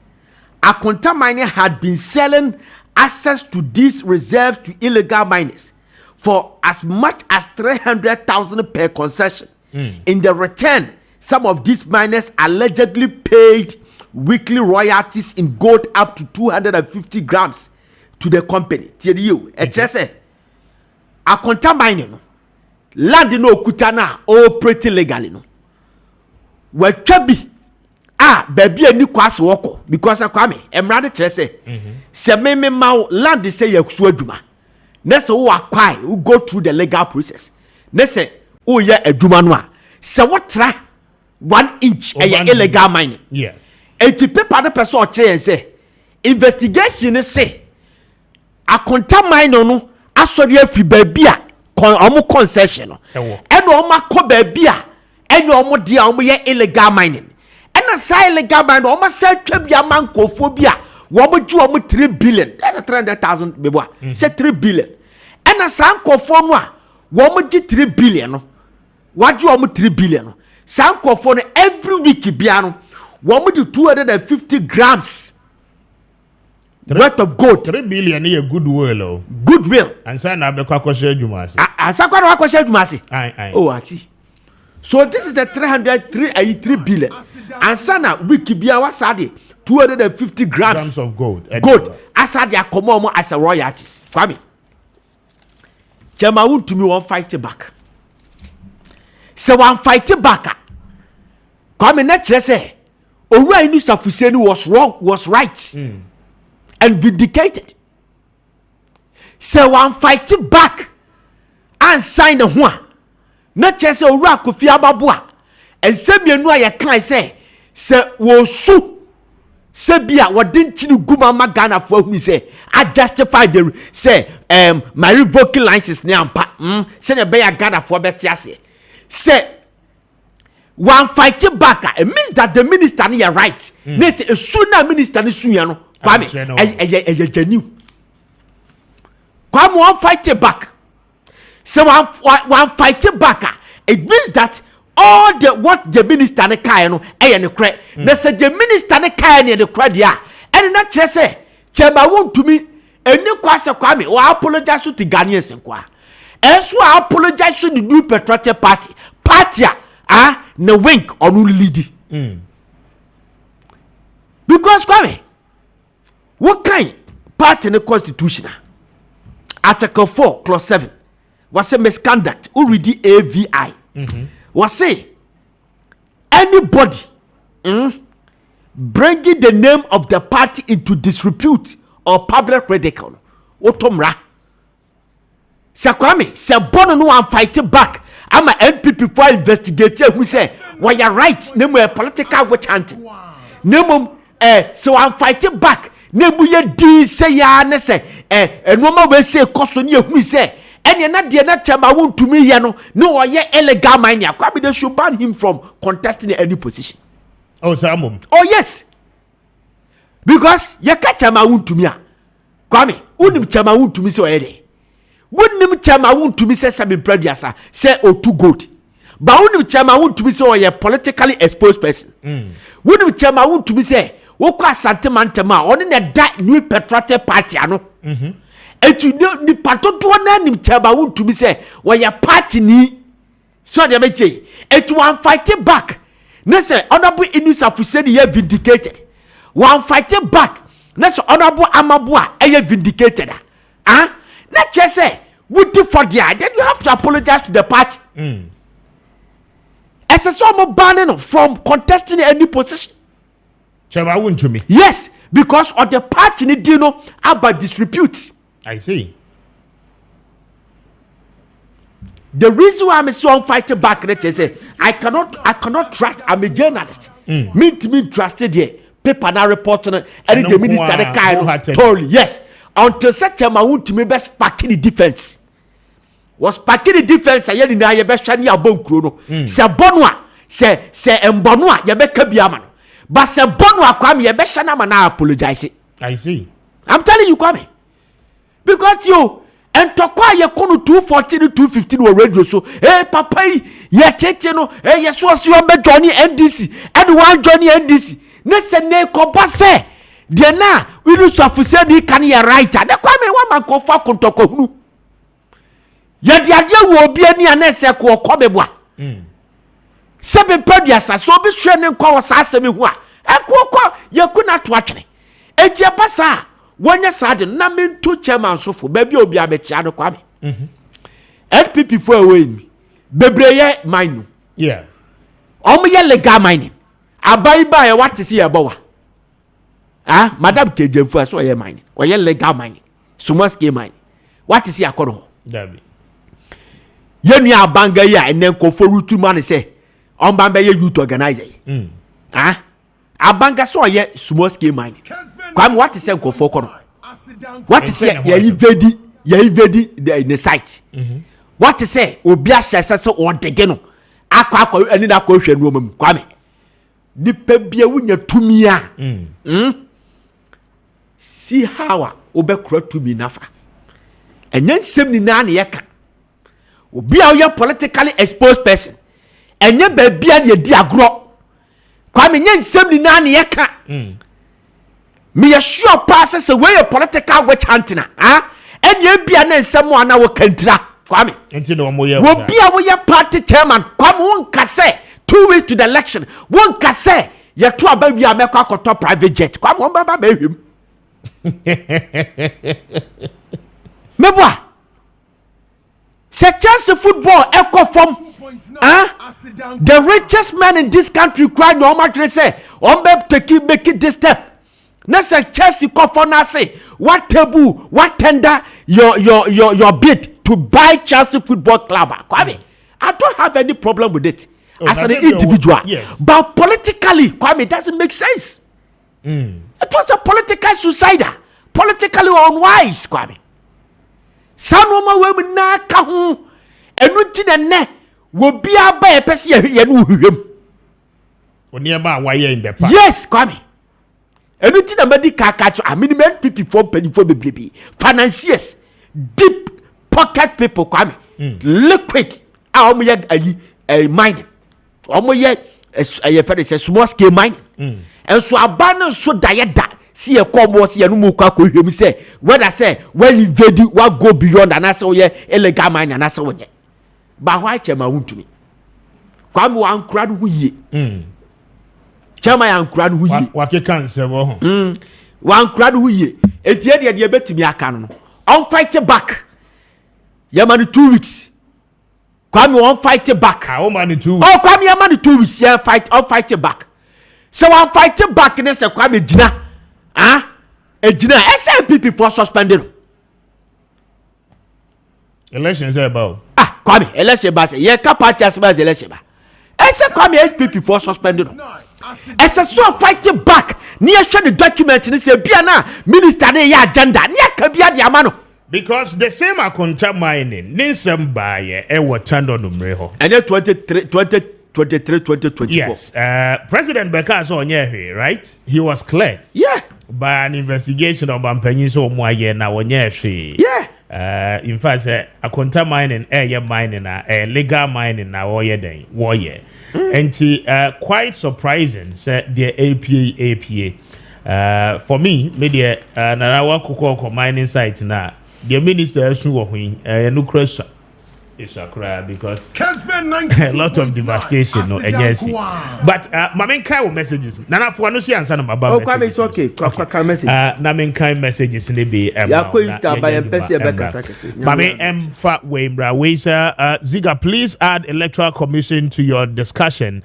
[SPEAKER 5] Akonta Mining had been selling access to these reserves to illegal miners for as much as 300,000 per concession. In the return, some of these miners allegedly paid weekly royalties in gold up to 250 grams to the company. Tell you, it just say, akonta mining no, land no okuta na operate legally no. Wachabi baby ani kwaso woko because Kwame emrade kire say se me ma land say yakusu adwuma na se wo akwai wo go through the legal process na se wo ye adwuma no a se wo tra 1 inch illegal mining enti paper the person o kire say investigation say akonta mining no asori afi baby a omo concession no e no omo akọ baby a ene omo dia omo ye illegal mining ena say illegal mining omo say twabia mankophobia wo mo ju omo 3 billion that's 300,000 bebo say 3 billion ena sankofo no a wo mo ji 3 billion no waju omo 3 billion no sankofo no every week bia no wo mo di 250 grams worth of gold.
[SPEAKER 2] 3 billion is a goodwill. Oh.
[SPEAKER 5] Goodwill.
[SPEAKER 2] And so now because kwashe jumasi.
[SPEAKER 5] Oh, actually. So this is the 303 billion. And so now we keep our sadi 250 grams
[SPEAKER 2] of gold.
[SPEAKER 5] Gold. Asadi akomo as a royalties. Kwame. Chema want to me one fight back. So one fight back. Kwame nature say, Owura inu Safuseni was wrong, was right. And vindicated. So one fight back and sign the one. Not just a rock of Fiababua. And send me a noya can say, wo su. Sebia, what didn't you guma magana for me say? I justify the say, my revoking license now, send a bear gana for Betiase. Say, one fight back, it means that the minister is right. They say, a sooner minister is soon. Kwame, genuine. Kwame one fight back. So one fight back. It means that all the what the minister ne kai no no credit. They say the minister ne kai ne the credit ya. And not just say, Chema won't to me. And no kwase Kwame. Or apologize to the Ghanaians and kwa. And so I apologize to the new patriotic party. Party no wink or no lead. Because Kwame. What kind part in the constitution? Article 4, clause 7 was a misconduct. Already AVI was say anybody bringing the name of the party into disrepute or public ridicule. Otomra. Sakwame, se bono no one fight back. I'm a NPP for investigator who say, why you're right, name a political witch hunting. Name so I'm fighting back. Nebuye di say ya ne say enoma we say koso ne ehunu say ene na de na chama won to me ye no oye illegal mining akwa they should ban him from contesting any position.
[SPEAKER 2] Oh Samom.
[SPEAKER 5] Oh yes. Because ye ka chama won to me a Kwame unim chama won to me say oyede wonim chama won to me say sabi producer say O2 gold but unim chama won to me say oye politically exposed person wonim chama won to me say wokwa santemantema oni na da new patriotic party ano etu ni patoto na nim chaba wontu bi say we ya party ni so de be che etu one fight back na say honorable Inusa Fuseni ye vindicated one fight back na say honorable Amabua ye vindicated na che say wuti for there then you have to apologize to the party as a some banning from contesting any position.
[SPEAKER 2] Chema won to me.
[SPEAKER 5] Yes, because of the party ni dino about disrepute.
[SPEAKER 2] I see.
[SPEAKER 5] The reason why I'm so fighting back, is I cannot trust. I'm a journalist. Me to me trusted here. Paper now report on it. And the minister the kind totally yes. Until such a man to me best packing the defense. Was packing the defense. I had in the best shiny abon chrono. Se bonwa se embonwa yabeka biaman. But se bonwa Kwame ye be shana mana apologize.
[SPEAKER 2] I see.
[SPEAKER 5] I'm telling you Kwame. Because you and tokwa ye kono 214 215 or radio so papa ye tete no ye so so be Johnny NDC and one Johnny NDC ne se ne ko ba se de na we do so Fuseni kan ye writer de Kwame one man ko fa kontoko hunu ye de ade wo obi ani ana se ko beboa seven pediasa so be training kwa asemi hu a ekoko yakuna to atwene enti abasa wonya sade na mentu chairman sofo ba bi obi abetia no Kwame NPP for away bebreye mine
[SPEAKER 2] yeah
[SPEAKER 5] ye legal mining abai ba ya what see ebowa madam kejemfu so ye mining ye legal mining small scale mining what is yakono
[SPEAKER 2] dabi
[SPEAKER 5] yenu abanga ya enen ko forutu man say ombamba ye youth organizer abanga so ye small scale mining Kwame what is say ko fokono what is ye invade the site what is say obi ahye say odege no akwa ani na akwa hwe no mam Kwame nipa bia wunya tumi a see how obekura tumi nafa enye nsem ni na yeka obi a ye politically exposed person enye ba bia na di agro Kwame nye nsem ni na yeka me ye sure pass say we political witch hunting enye bia na nsem ana wo kantira Kwame
[SPEAKER 2] enti no mo ye
[SPEAKER 5] wo bia wo ye party chairman Kwame won ka say 2 weeks to the election won ka say ye to aba bia mekwa akoto private jet Kwame won baba ba hwem meboa se Chelsea football echo from the richest man in this country cry no matter say on be take make this step na say Chelsea call for na say what table what tender your bid to buy Chelsea football club Kwame I don't have any problem with it as an individual
[SPEAKER 2] yes.
[SPEAKER 5] But politically Kwame it doesn't make sense. It was a political suicide, politically unwise Kwame sanoma we na ka ho enu ti na ne wo bia ba e pese ye no hwem
[SPEAKER 2] oniema waye in the past
[SPEAKER 5] yes Kwame enu ti na medical catch minimum people for penifo bebrebe financiers deep pocket people Kwame liquid a omo ye ayi mining omo ye fere say small scale mining enso abana so dayeda see a combo see a no kwa ko hwem say whether say when you invade what go beyond and say we illegal mining and say we ba why chema wuntumi Kwame wan kura no ye chema yan kura no ye
[SPEAKER 2] wa ke kan se wo ho
[SPEAKER 5] wan kura no ye etie de betimi aka no on fight back yamani 2 weeks Kwame won fight back
[SPEAKER 2] o man 2 weeks
[SPEAKER 5] oh Kwame yamani 2 weeks yeah fight on fight back so one fight back ne se Kwame gina ejina SNPP for suspended
[SPEAKER 2] elections about
[SPEAKER 5] Kwame election ba say ye ka party as ba election ba Kwame SPP for suspended so fight back ni share the document ni say bia na minister dey agenda ni aka bia de amano
[SPEAKER 2] because the same akonta mining ninsem ba ye e watando numre ho
[SPEAKER 5] and 2023-2024
[SPEAKER 2] yes President Beka so onye right he was cleared by an investigation of Bampanyin so mo aye na onye hwe in fact akonta mining mining na legal mining na wo ye den wo ye and quite surprising say the APA for me media na wa kokoko mining site na the minister esu wo hwin no krasa Isakura because a lot of devastation no against but mamenkai messages nana for no see answer no baba
[SPEAKER 5] message it's okay message
[SPEAKER 2] na menkai messages ne be
[SPEAKER 5] yakọ Easter by empese e bekasa kese
[SPEAKER 2] mame emfa wembra weisa Ziga please add electoral commission to your discussion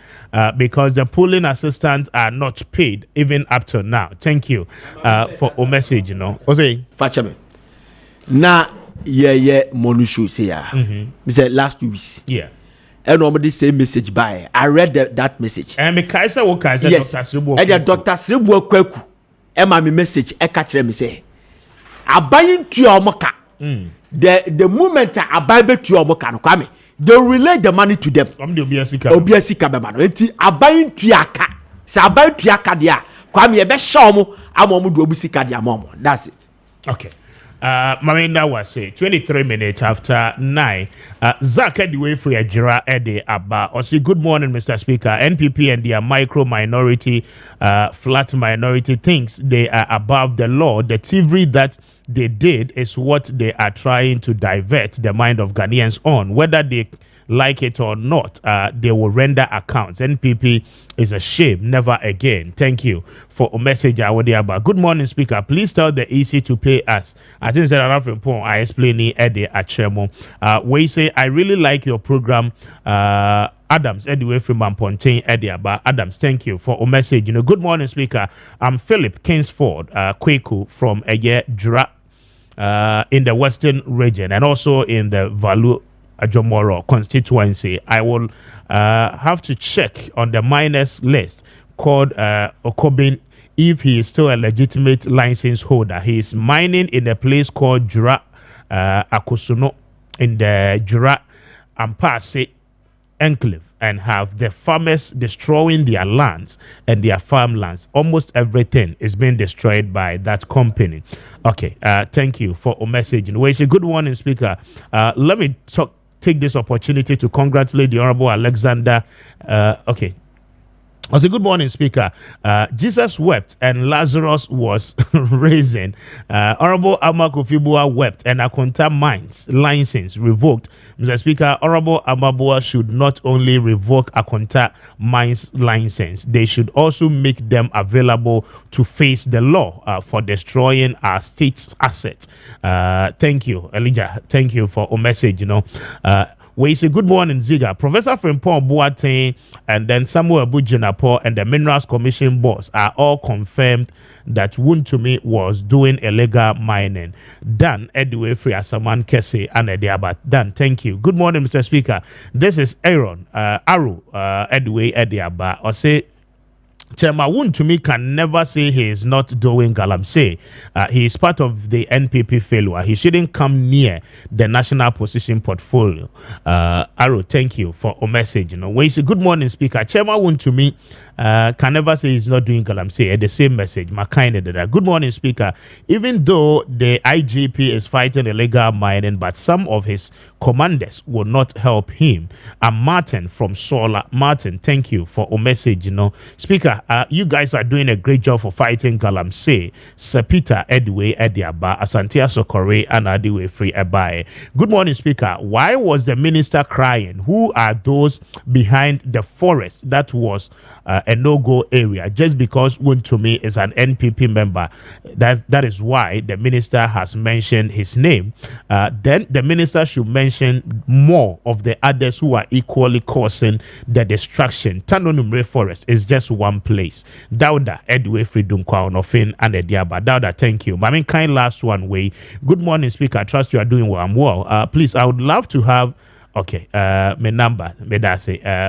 [SPEAKER 2] because the polling assistants are not paid even up to now thank you for a message you know ose
[SPEAKER 5] fachame na yeah monusho say me say last 2 weeks and normally same message by I read that message
[SPEAKER 2] and me kaisa wo kaisa Dr. Sribu
[SPEAKER 5] and Dr. Sribu Kwaku e ma me message e ka kire me say abayin tu omoka the moment abayin be tu omoka no Kwame they relay the money to them obi asika be ma no enti abayin tu aka say abayin tu aka dia Kwame e be sha omo ama omo do obi sika dia ma omo that's it
[SPEAKER 2] okay Maminda was say 23 minutes after 9. Zach the way for a jira ede abba. Or say good morning, Mr. Speaker. NPP and their micro minority, flat minority thinks they are above the law. The thievery that they did is what they are trying to divert the mind of Ghanaians on. Whether they like it or not, they will render accounts. NPP is a shame, never again. Thank you for a message. Good morning, Speaker. Please tell the EC to pay us. I think that enough important. I explain it at the Achemo. We say I really like your program. Adams, anyway, from Mampontain, Ediaba. Adams, thank you for a message. Good morning, Speaker. I'm Philip Kingsford, Kwahu from Jura, in the Western region and also in the Valu Ajomoro constituency. I will have to check on the miners list called Okobin if he is still a legitimate license holder. He is mining in a place called Jura Akosuno in the Jura Ampase enclave and have the farmers destroying their lands and their farmlands. Almost everything is being destroyed by that company. Okay, thank you for a message. We say good morning, Speaker. Let me take this opportunity to congratulate the Honorable Alexander. I say good morning, Speaker. Jesus wept and Lazarus was risen. Honorable Appiah Kubi wept and Akonta mines license revoked. Mr. Speaker, Honorable Appiah should not only revoke Akonta mines license, they should also make them available to face the law for destroying our state's assets. Thank you, Elijah. Thank you for a message. We say good morning, Ziga. Professor Frimpong Boateng and then Samuel Bujinapo and the Minerals Commission boss are all confirmed that Wontumi was doing illegal mining. Dan Edway Free Asaman Kese and Ediabat. Dan, thank you. Good morning, Mr. Speaker. This is Aaron Aru Edway Ediaba. Or say Chairman Wontumi can never say he is not doing galamsey. He is part of the NPP failure. He shouldn't come near the national position portfolio. Aro, thank you for a message. We say good morning, Speaker. Chairman Wontumi can never say he's not doing galamsey. The same message. Good morning, Speaker. Even though the IGP is fighting illegal mining, but some of his commanders will not help him. I'm Martin from Sola. Martin, thank you for a message. Speaker, you guys are doing a great job for fighting galamsey. Sir Peter Edway Ediaba, Asantia Sokore, and Adiwe Free Ebae. Good morning, Speaker. Why was the minister crying? Who are those behind the forest that was a no-go area? Just because Wontumi is an NPP member, that is why the minister has mentioned his name. Then the minister should mention more of the others who are equally causing the destruction. Tanonumre Forest is just one place. Dauda Edway Freedom Kwaonofin and Ediaba. Dauda, thank you. I mean, kind last one way. Good morning, Speaker. I trust you are doing well. I'm well. Please, I would love to have. Okay, my number,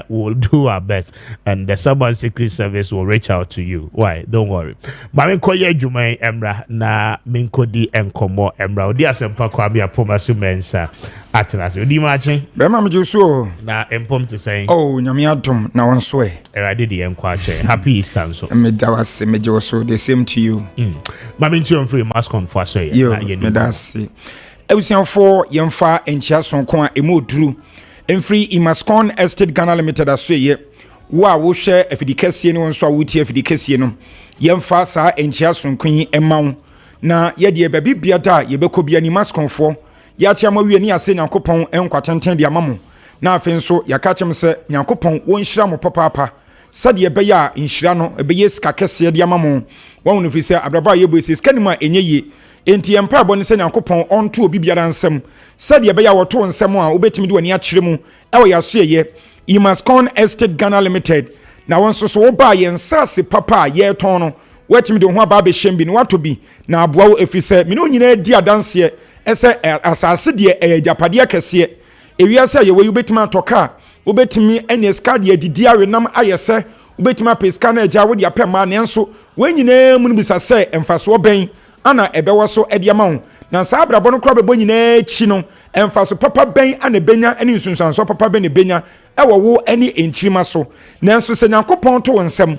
[SPEAKER 2] we'll do our best, and the Suburban Secret Service will reach out to you. Why? Don't worry. Mami koye jumai emra na minkodi enkomo emra. Odi asempa Kwame Appiah mensa atras. Odi machi.
[SPEAKER 11] Bema mjuso.
[SPEAKER 2] Na empom to say.
[SPEAKER 11] Oh, nyami adom na wanswe.
[SPEAKER 2] Eradi di enkwache. Happy Easter so.
[SPEAKER 11] Medawase mejoso. The same to you.
[SPEAKER 2] Mami nti free mask on for say.
[SPEAKER 11] Yo, medasi. Ebusianfo yemfa enchia sonko a emoduru emfri Imascon Estate Ghana Limited asoye wo a wo hwe afidikesie ne wonso a wuti afidikesie no yemfa sa enchia sonko yi emawo na ye de babibia da ye bekobia ni Imasconfo ya tia mawie ni ase Nyankopon enkwatenten de amamo na afenso yakachem se Nyankopon wonhyira mo papapa sade be ya nhyira no be yeska kese de amamo won no fi se abraba ye bo se skanima enye enti empa boni se Nyankopon onto obi biara nsem sade be ya woto nsem a obetimi de wani akyere mu ewo yasoye Imascon Estate Ghana Limited na wonso so wo ba ye nsase papa ye ton no watimi de ho aba be hyem bi ne wato bi na aboa wo efise me no nyina di adanse ese asase de ejapade kese ewiase ye wo obetimi atoka obetimi ene skade adidi awenam ayese obetimi apeska na eja wo de apema ne nso wanyina mu bisa se emfaso ben ana ebewo so ediama ho na sa abrabo no kro bebo nyina echi no emfaso papa ben ana benya ani nsunsanso papa ben ne benya ewo wo ani enchirima so na nso se Nyankopon to nsem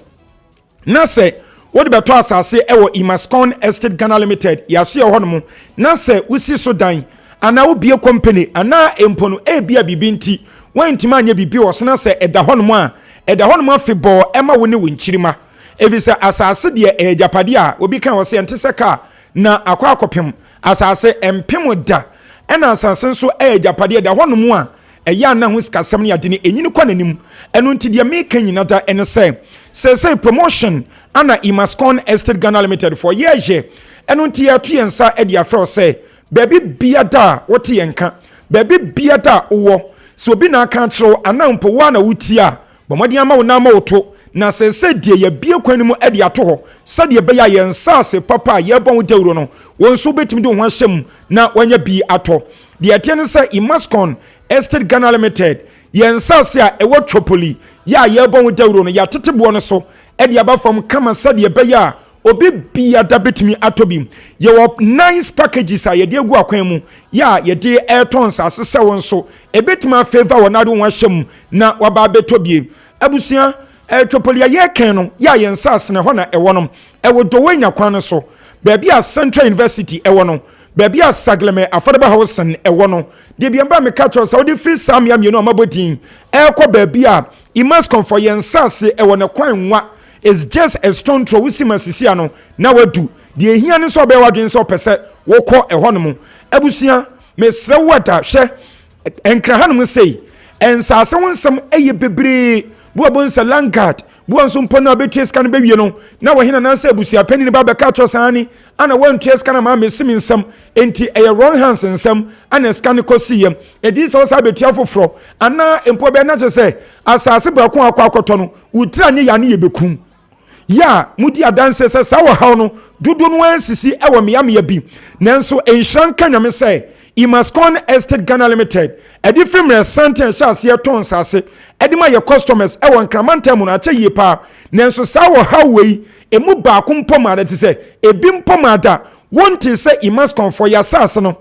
[SPEAKER 11] na se wo de beto asase ewo Imascon Estate Ghana Limited yaso ye hono na se usi so dan ana wo bie company ana empono ebia bibinti wantima anya bibi wo so na se eda hono a febo ema wo ne wonchirima evisa asase de ejapade a obi kan wo se ntese ka na akwa akopem asase empem da ena asase so ejapade da hono a ɛyɛ na ho sikasɛm ne ade ne ɛnyini kɔ n'anim ɛno nti deɛ meka nyina da ɛne sɛ promotion ana Imascon Estate Ghana Limited for yɛyɛ ɛno nti yɛto yɛn nsa ɛde afrɛ sɛ baabi bia da wote yɛn ka baabi bia da wowɔ sɛ obi na aka kyerɛw ana mpo wo na wotie a bɔmmɔden ama wo na ama wo to na sɛ deɛ yɛbie kwan no mu ɛde ato hɔ sɛdeɛ ɛbɛyɛ yɛn nsaase papa a yɛbɔ wo dawuro no wɔn nso bɛtumi de wo ho ahyɛ mu na wɔnyɛ bi atɔ deɛ ɛteɛ ne sɛ Imascon Estate Ghana Limited yɛn nsaase a ɛwɔ Tripoli yɛ a yɛbɔ wo dawuro no yɛatete boɔ no so ɛde aba fam kama sɛdeɛ ɛbɛyɛ a obi bia da betumi atɔ bi yɛwɔ nice packages a yɛde agu akwan mu yɛ a yɛde airton nsase sɛ wɔn so ebetumi afeva wɔn ade wɔn ahyɛ mu na waba abɛtɔ bie abusua Tripoli a yɛkɛn no yɛ a yɛn nsase na hɔ na ɛwɔ no ɛwɔ dɔwɔnya kwan no so baabi a Central University ɛwɔ no baabi a Sagleme affordable housing ɛwɔ no deɛ bi mba meka kyerɛ sɛ wode firi saa mmea mmienu a mabɔ din ɛkɔ baabi a Imascon for yɛn nsase ɛwɔ ne kwan nwa is just a stone throw wusi masisia no na wadu de ehia ne so be wadwen so pese wokɔ ɛhɔ no mu abusua mesrɛ wada hwɛ enkraha no mu sei ensase wonsam eye bebre bu abonsa langard bu anso mpona betu scan be wie no na wahina na nsa abusua pani ne ba bɛka atɔ saani ana wantu scan ma mesimi nsam enti ɛyɛ wrong hands nsam ana scan kɔsiyem edi sɛ wosa betu afoforo ana empo be na kyɛ sɛ asase ba ko akɔtɔ no utira ne ya ne yebekum ya mudi adanse sɛ saa wɔ haw no dodo no ansisi ɛwɔ meyamea bi nanso enhran ka nyame sɛ Imascon Estate Ghana Limited ɛde film resentence aseɛ ton sase ɛde ma yɛ customers ɛwɔ nkramantam no akyɛ yie pa nanso saa wɔ haw wei emu baako mpɔmada te sɛ ebi mpɔmada wonte sɛ Imascon for ya sase no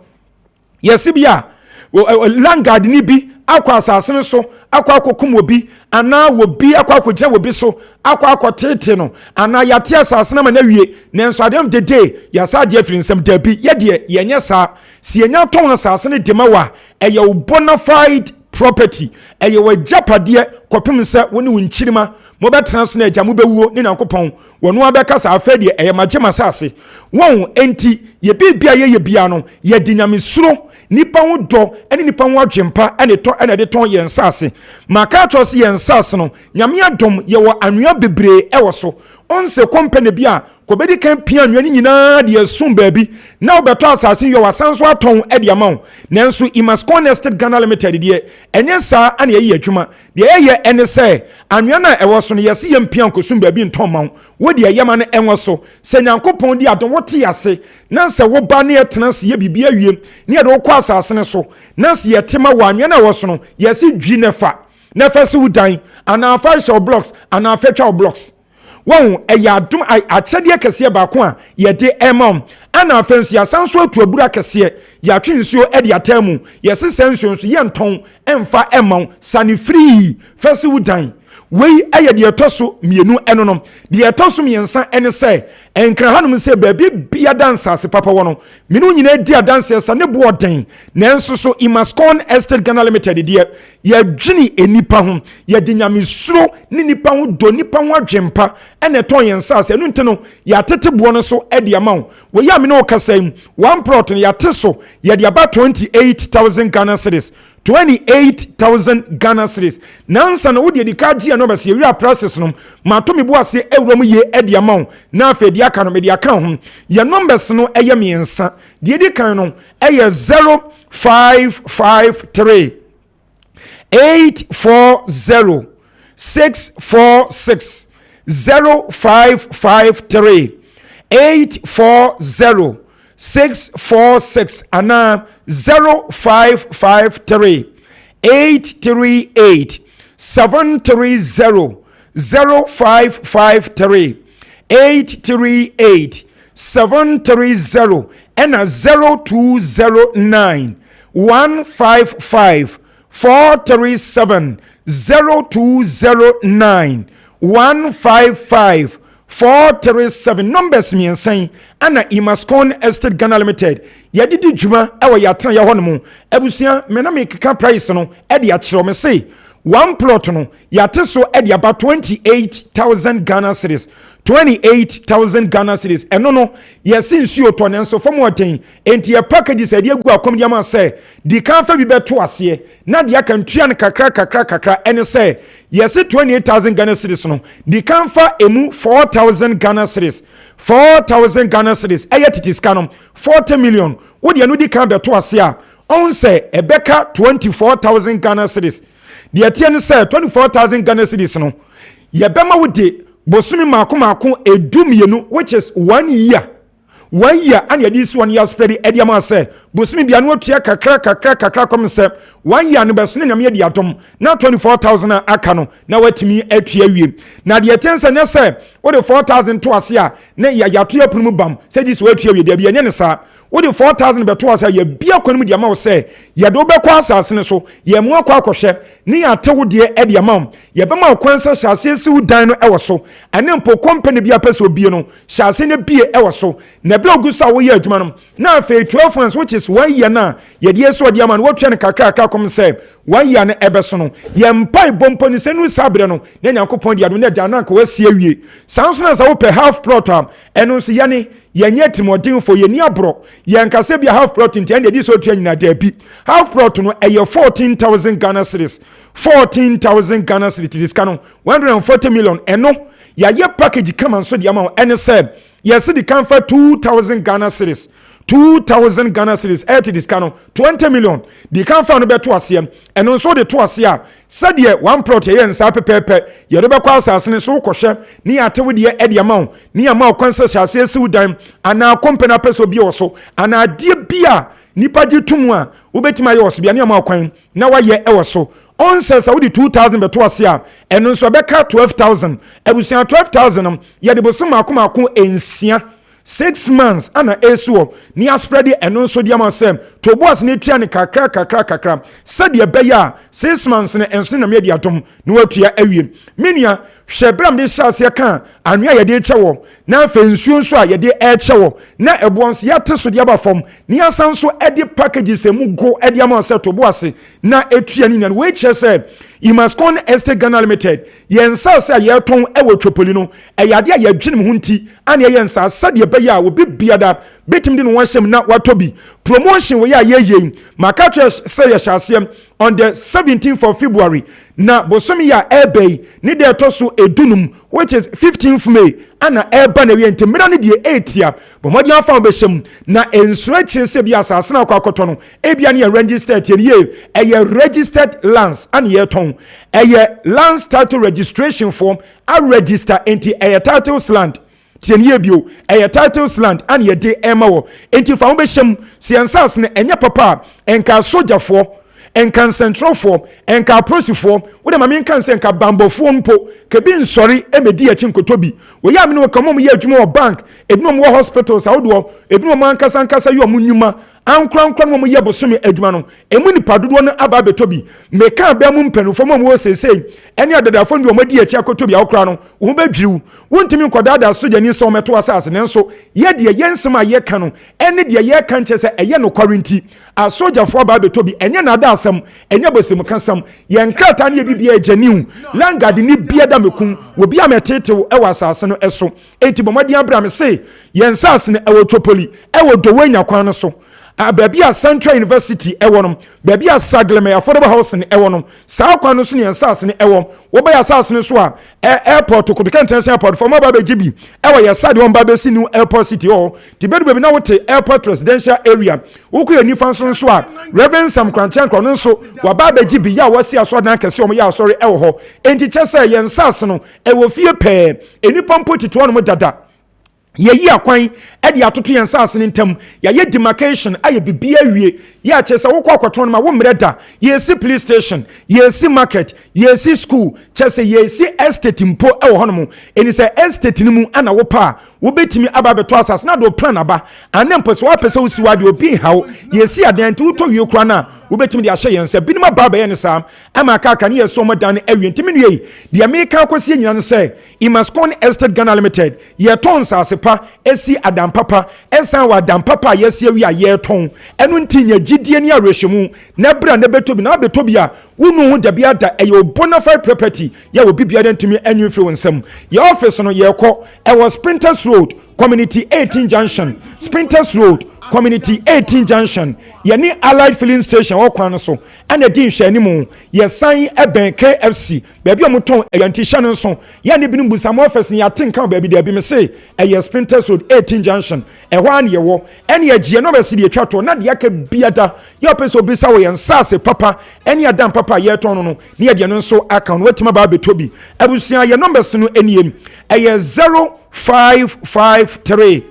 [SPEAKER 11] yɛsi bia langard ni bi akwa asase no so akwa akokum obi ana obi akwa akogya obi so akwa akotete no ana yate asase na ma na wie nanso at the end of the day yasa de afiri nsam da bi ye de yenye sa si enya ton asase no de ma wa eye bona fide property eye wa japade kopem nsa woni wonchirima mo betena so na agya mo bewuo ne nankopon wono abeka sa afa de eye magema asase won enti ye bibia ye bia no ye di nyamesuro nipa ho dɔ ɛne nipa ho adwempa ɛne tɔ ɛne de tɔn yɛn nsase maka atɔ se yɛn nsase no nyame adom yɛwɔ anwea bebree ɛwɔ so onse company bi a kɔbɛdi kan pia anwea ne nyinaa de asum baabi na wobɛtɔ asase yɛ wasanso atɔn ɛde ama wo nanso Imascon Estate Ghana Limited deɛ ɛnyɛ saa ane ɛyɛ adwuma deɛ ɛyɛ ɛne sɛ anwea na ɛwɔ so no yɛse yɛn pia nkosum baabi ntɔn ma wo wo deɛ yɛma no ɛwɔ so sɛ nyankopɔn di adom wote ase na sɛ wo ba ne yɛtena se yɛ bibia wie ne yɛde wokɔ asase no so na sɛ yɛtema wɔ anwea na ɛwɔ so no yɛse dwi ne fa se wudan ana fa hyɛ blocks ana fa twa blocks won ɛyɛ adom akyɛdeɛ kɛseɛ baako a yɛde ɛma ana afensu yasanso atu abura kɛseɛ yɛatwe nsuo ɛde atamu yɛse sɛ nsuo yɛntɔn ɛmfa ɛma sane free fɛsi wudan wei ɛyɛ deɛ ɛtɔ so mmienu ɛno no deɛ ɛtɔ so mmiɛnsa ɛne sɛ ɛnkra hanom sɛ baabi bia dansase papa wɔ no menu nyina di adanse ɛsa ne boɔ den nanso so Imascon Estate Ghana Limited deɛ yɛdwene enipa ho yɛde nyamesuro ne nipa ho dɔ nipa ho adwempa ɛna ɛtɔn yɛn nsase ɛno nti no yɛatete boɔ no so ɛde ama wo wɔyɛ amene wo kasa mu one plot no yɛate so yɛde aba 28,000 Ghana cedis 28,000 Ghana cedis nansa no wo de ka gye no bɛse yɛwura process no ma to me bo ase ewuram ye ɛde ama wo na afɛ de aka no me de aka ho yɛ numbers no ɛyɛ miɛnsa de di kan no ɛyɛ 0553 840 646 0553 840 646 ana 0553 838 730 0553 838 730 and 0209 155 437 0209 155 437 numbers me ensan ana Imascon Estate Ghana Limited yɛdidi dwuma ɛwɔ yɛatena yɛ hɔ no mu abusua me na me keka price no ɛde akyerɛ me se one plot no yate so e de about 28,000 Ghana cedis 28,000 Ghana cedis eno no yes nsuo to ne so fam waten enti e packages e de agu akom de ma say di kan fa bi beto ase na de aka ntua ne kakra ene say yes 28,000 Ghana cedis no di kan fa emu 4,000 Ghana cedis 4,000 Ghana cedis e yetiti scanom 40 million wo de no di kan beto ase a on say ebeka 24,000 Ghana cedis the atien say 24,000 Ghana cedis no ye bema wo de bosumi mako edumienu which is 1 year and this 1 year spread ediama say bosumi bia no tua kakra come say 1 year no beso na me de atom na 24,000 aka no na watimi atua wie na de tense ne say what the 4,000 to ase a na ya to apunu bam say this watua wie de bia ne sa what the 4,000 beto ase ya bia kwanu de ma say ya do be kwa asase ne so ye mu akwa akohwe ne ya tewo de ediama ye be ma kwansa shase si udan no ewo so ane mpo company bia pese obie no shase ne bie ewo so na be ogusa wo ye adwuma no na afi 12 months which is 1 year na ye de so de ama no wotwe ne kakra kom say 1 year ne ebeso no ye mpai bompo ni senu sabre no na nyankopon de ado na da na ka wasi awie sanso na sa wo pe half plot am eno so yane yenye timodin fo yeni abro yenkase bia half plot nti ande di so tua nyina da bi half plot no eye 14,000 Ghana cedis 14,000 Ghana cedis this canon 140 million eno ya ye package kama so de ama ene say yes the can for 2,000 Ghana cedis 2,000 Ghana cedis at this canon 20 million the can for no beto ase eno so de to ase a said ye one plot ye nsa pepepe ye do be kwa asase ne so kohwe ni atewo de e de ama ni ama kwansa asase si udan ana company peso bi oso ana de bia nipa di tumu a obetima ye oso bia ni ama kwan na wa ye e woso on says I would 2,000 beto ase a eno so beka 12,000 ebusia 12,000 ye de boso akoma ensia 6 months ana esuo ni aspread eno so dia masem to boss ni tua ne kakra said ye beya 6 months ne enso na me dia dom ni watua awie menia hwebram de hyase kan anua ye de chewo na afa nsuo so a ye de chewo na ebonso ya te so dia ba fom ni asan so e de packages emu go e dia masem to boss na etua ni na we che say Imascon Estate Ghana Limited yensa se ayeton ewo twopoli no eyade a yadwene ho nti ane yensa sade be ya obi biada betim de no wahyem na watobi promotion we ya yeye Maakye say yashasem on the 17th of February na bosomi ya ebay ni de toso edunum which is 15th May ana eba na we ntimira ne de 8 ya bomodi afa obeshem na ensure chinse bia asase na akoto no ebia ne registered ye eye registered lands ane yeton eye lands title registration form a register enti eye titles land tienye bio eye titles land ane ye de emawo enti fa obeshem siensas ne enye papa enka sojafo enka central form enka approach form we ma men kan se enka bambo form mpo ke bi nsori emedi achi nkotobi we ya me no kamom ye adwuma o bank ebinom wo hospitals awodo ebinom ankasa yo munyuma ankran mo ye bosomi adwuma no emu nipa dodo no aba betobi meka ba mu mpanu fo mo wo sesei ene adadafo ndi o madi achi akotobi awokra no wo badwiriw wontimi nkodada soja ni se o meto asase ne nso ye de yensem a ye ka no ene de ye ka nche se eye no quarantine a soja fo aba betobi enye na da asem enye bosim kasam ye nkrata ne ye bibia ejaniu langard ni bia da mekun wo bia metetew e wasase no eso enti bomadi abram se yensase ne ewo topoli ewo dowanya kwan no so baby a Central University ewonom baby a Sagleme affordable housing ewonom saa kwa no so ne ensase ne ewom wo ba ya sase ne so a airport ko kan international airport for mobile GB ewo ya sade won ba be si new airport city o ti bedu be na wote airport residential area wo ku eni fanso so a Reverend Sam Krantian ko no so wa ba be GB ya wasi aso dan kese om ya asori ewo ho enti chese ye ensase no ewo fie pe eni pompo tito no dada ye yi akwan e de atoto yen sase ne ntam ya ye demarcation aye bibia wie ya chese wo kwa kwaton ma wo mreda ye si police station ye si market ye si school chese ye si estate mpo e wo hono eni se estate ni mu ana wo pa wobetimi aba beto asase na do plan aba anem pese wa pese usi wa de obi hawo yesi adan ti uto wie kura na wobetimi de ahye yense binima baba ye ne sam ama aka ne yeso modan awie ntimi ne yi de America akosie nyina ne se Imascon Estate Ghana Limited ye ton sase pa esi adam papa esan wa adam papa yesi awie ye ton enu ntinya gidie ne arehwemu na bra na betobi na betobi a wonu hu da bia da eyo bona fide property ya obi bia da ntimi anyu firi wonsam ye office no ye ko e was Sprinters Road Community 18 Junction Sprinters Road Community 18 Junction yani Allied Filling Station okwan so ana din hwani mu ye san eben KFC baby omoton eyanti hya no so yani binu busam office ya tinkan baby da bi me say e Sprinters Road 18 Junction e ho an ye wo ene ye gie no be se de twato na de aka biada ye person obisa wo ye nsase papa ene adam papa ye ton no ne ye de no so account wetima ba betobi abusia ye numbers no eniem e 0553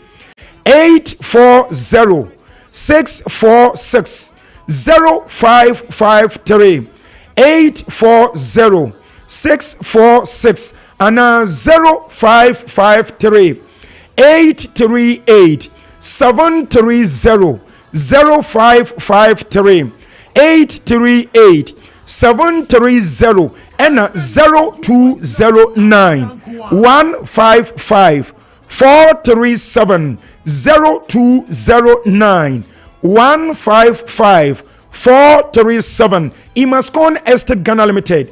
[SPEAKER 11] 840 646 0553 840 646 and 0553 838 730 0553 838 730 and 0209 155 437 0209 155 437 Imascon Estate Ghana Limited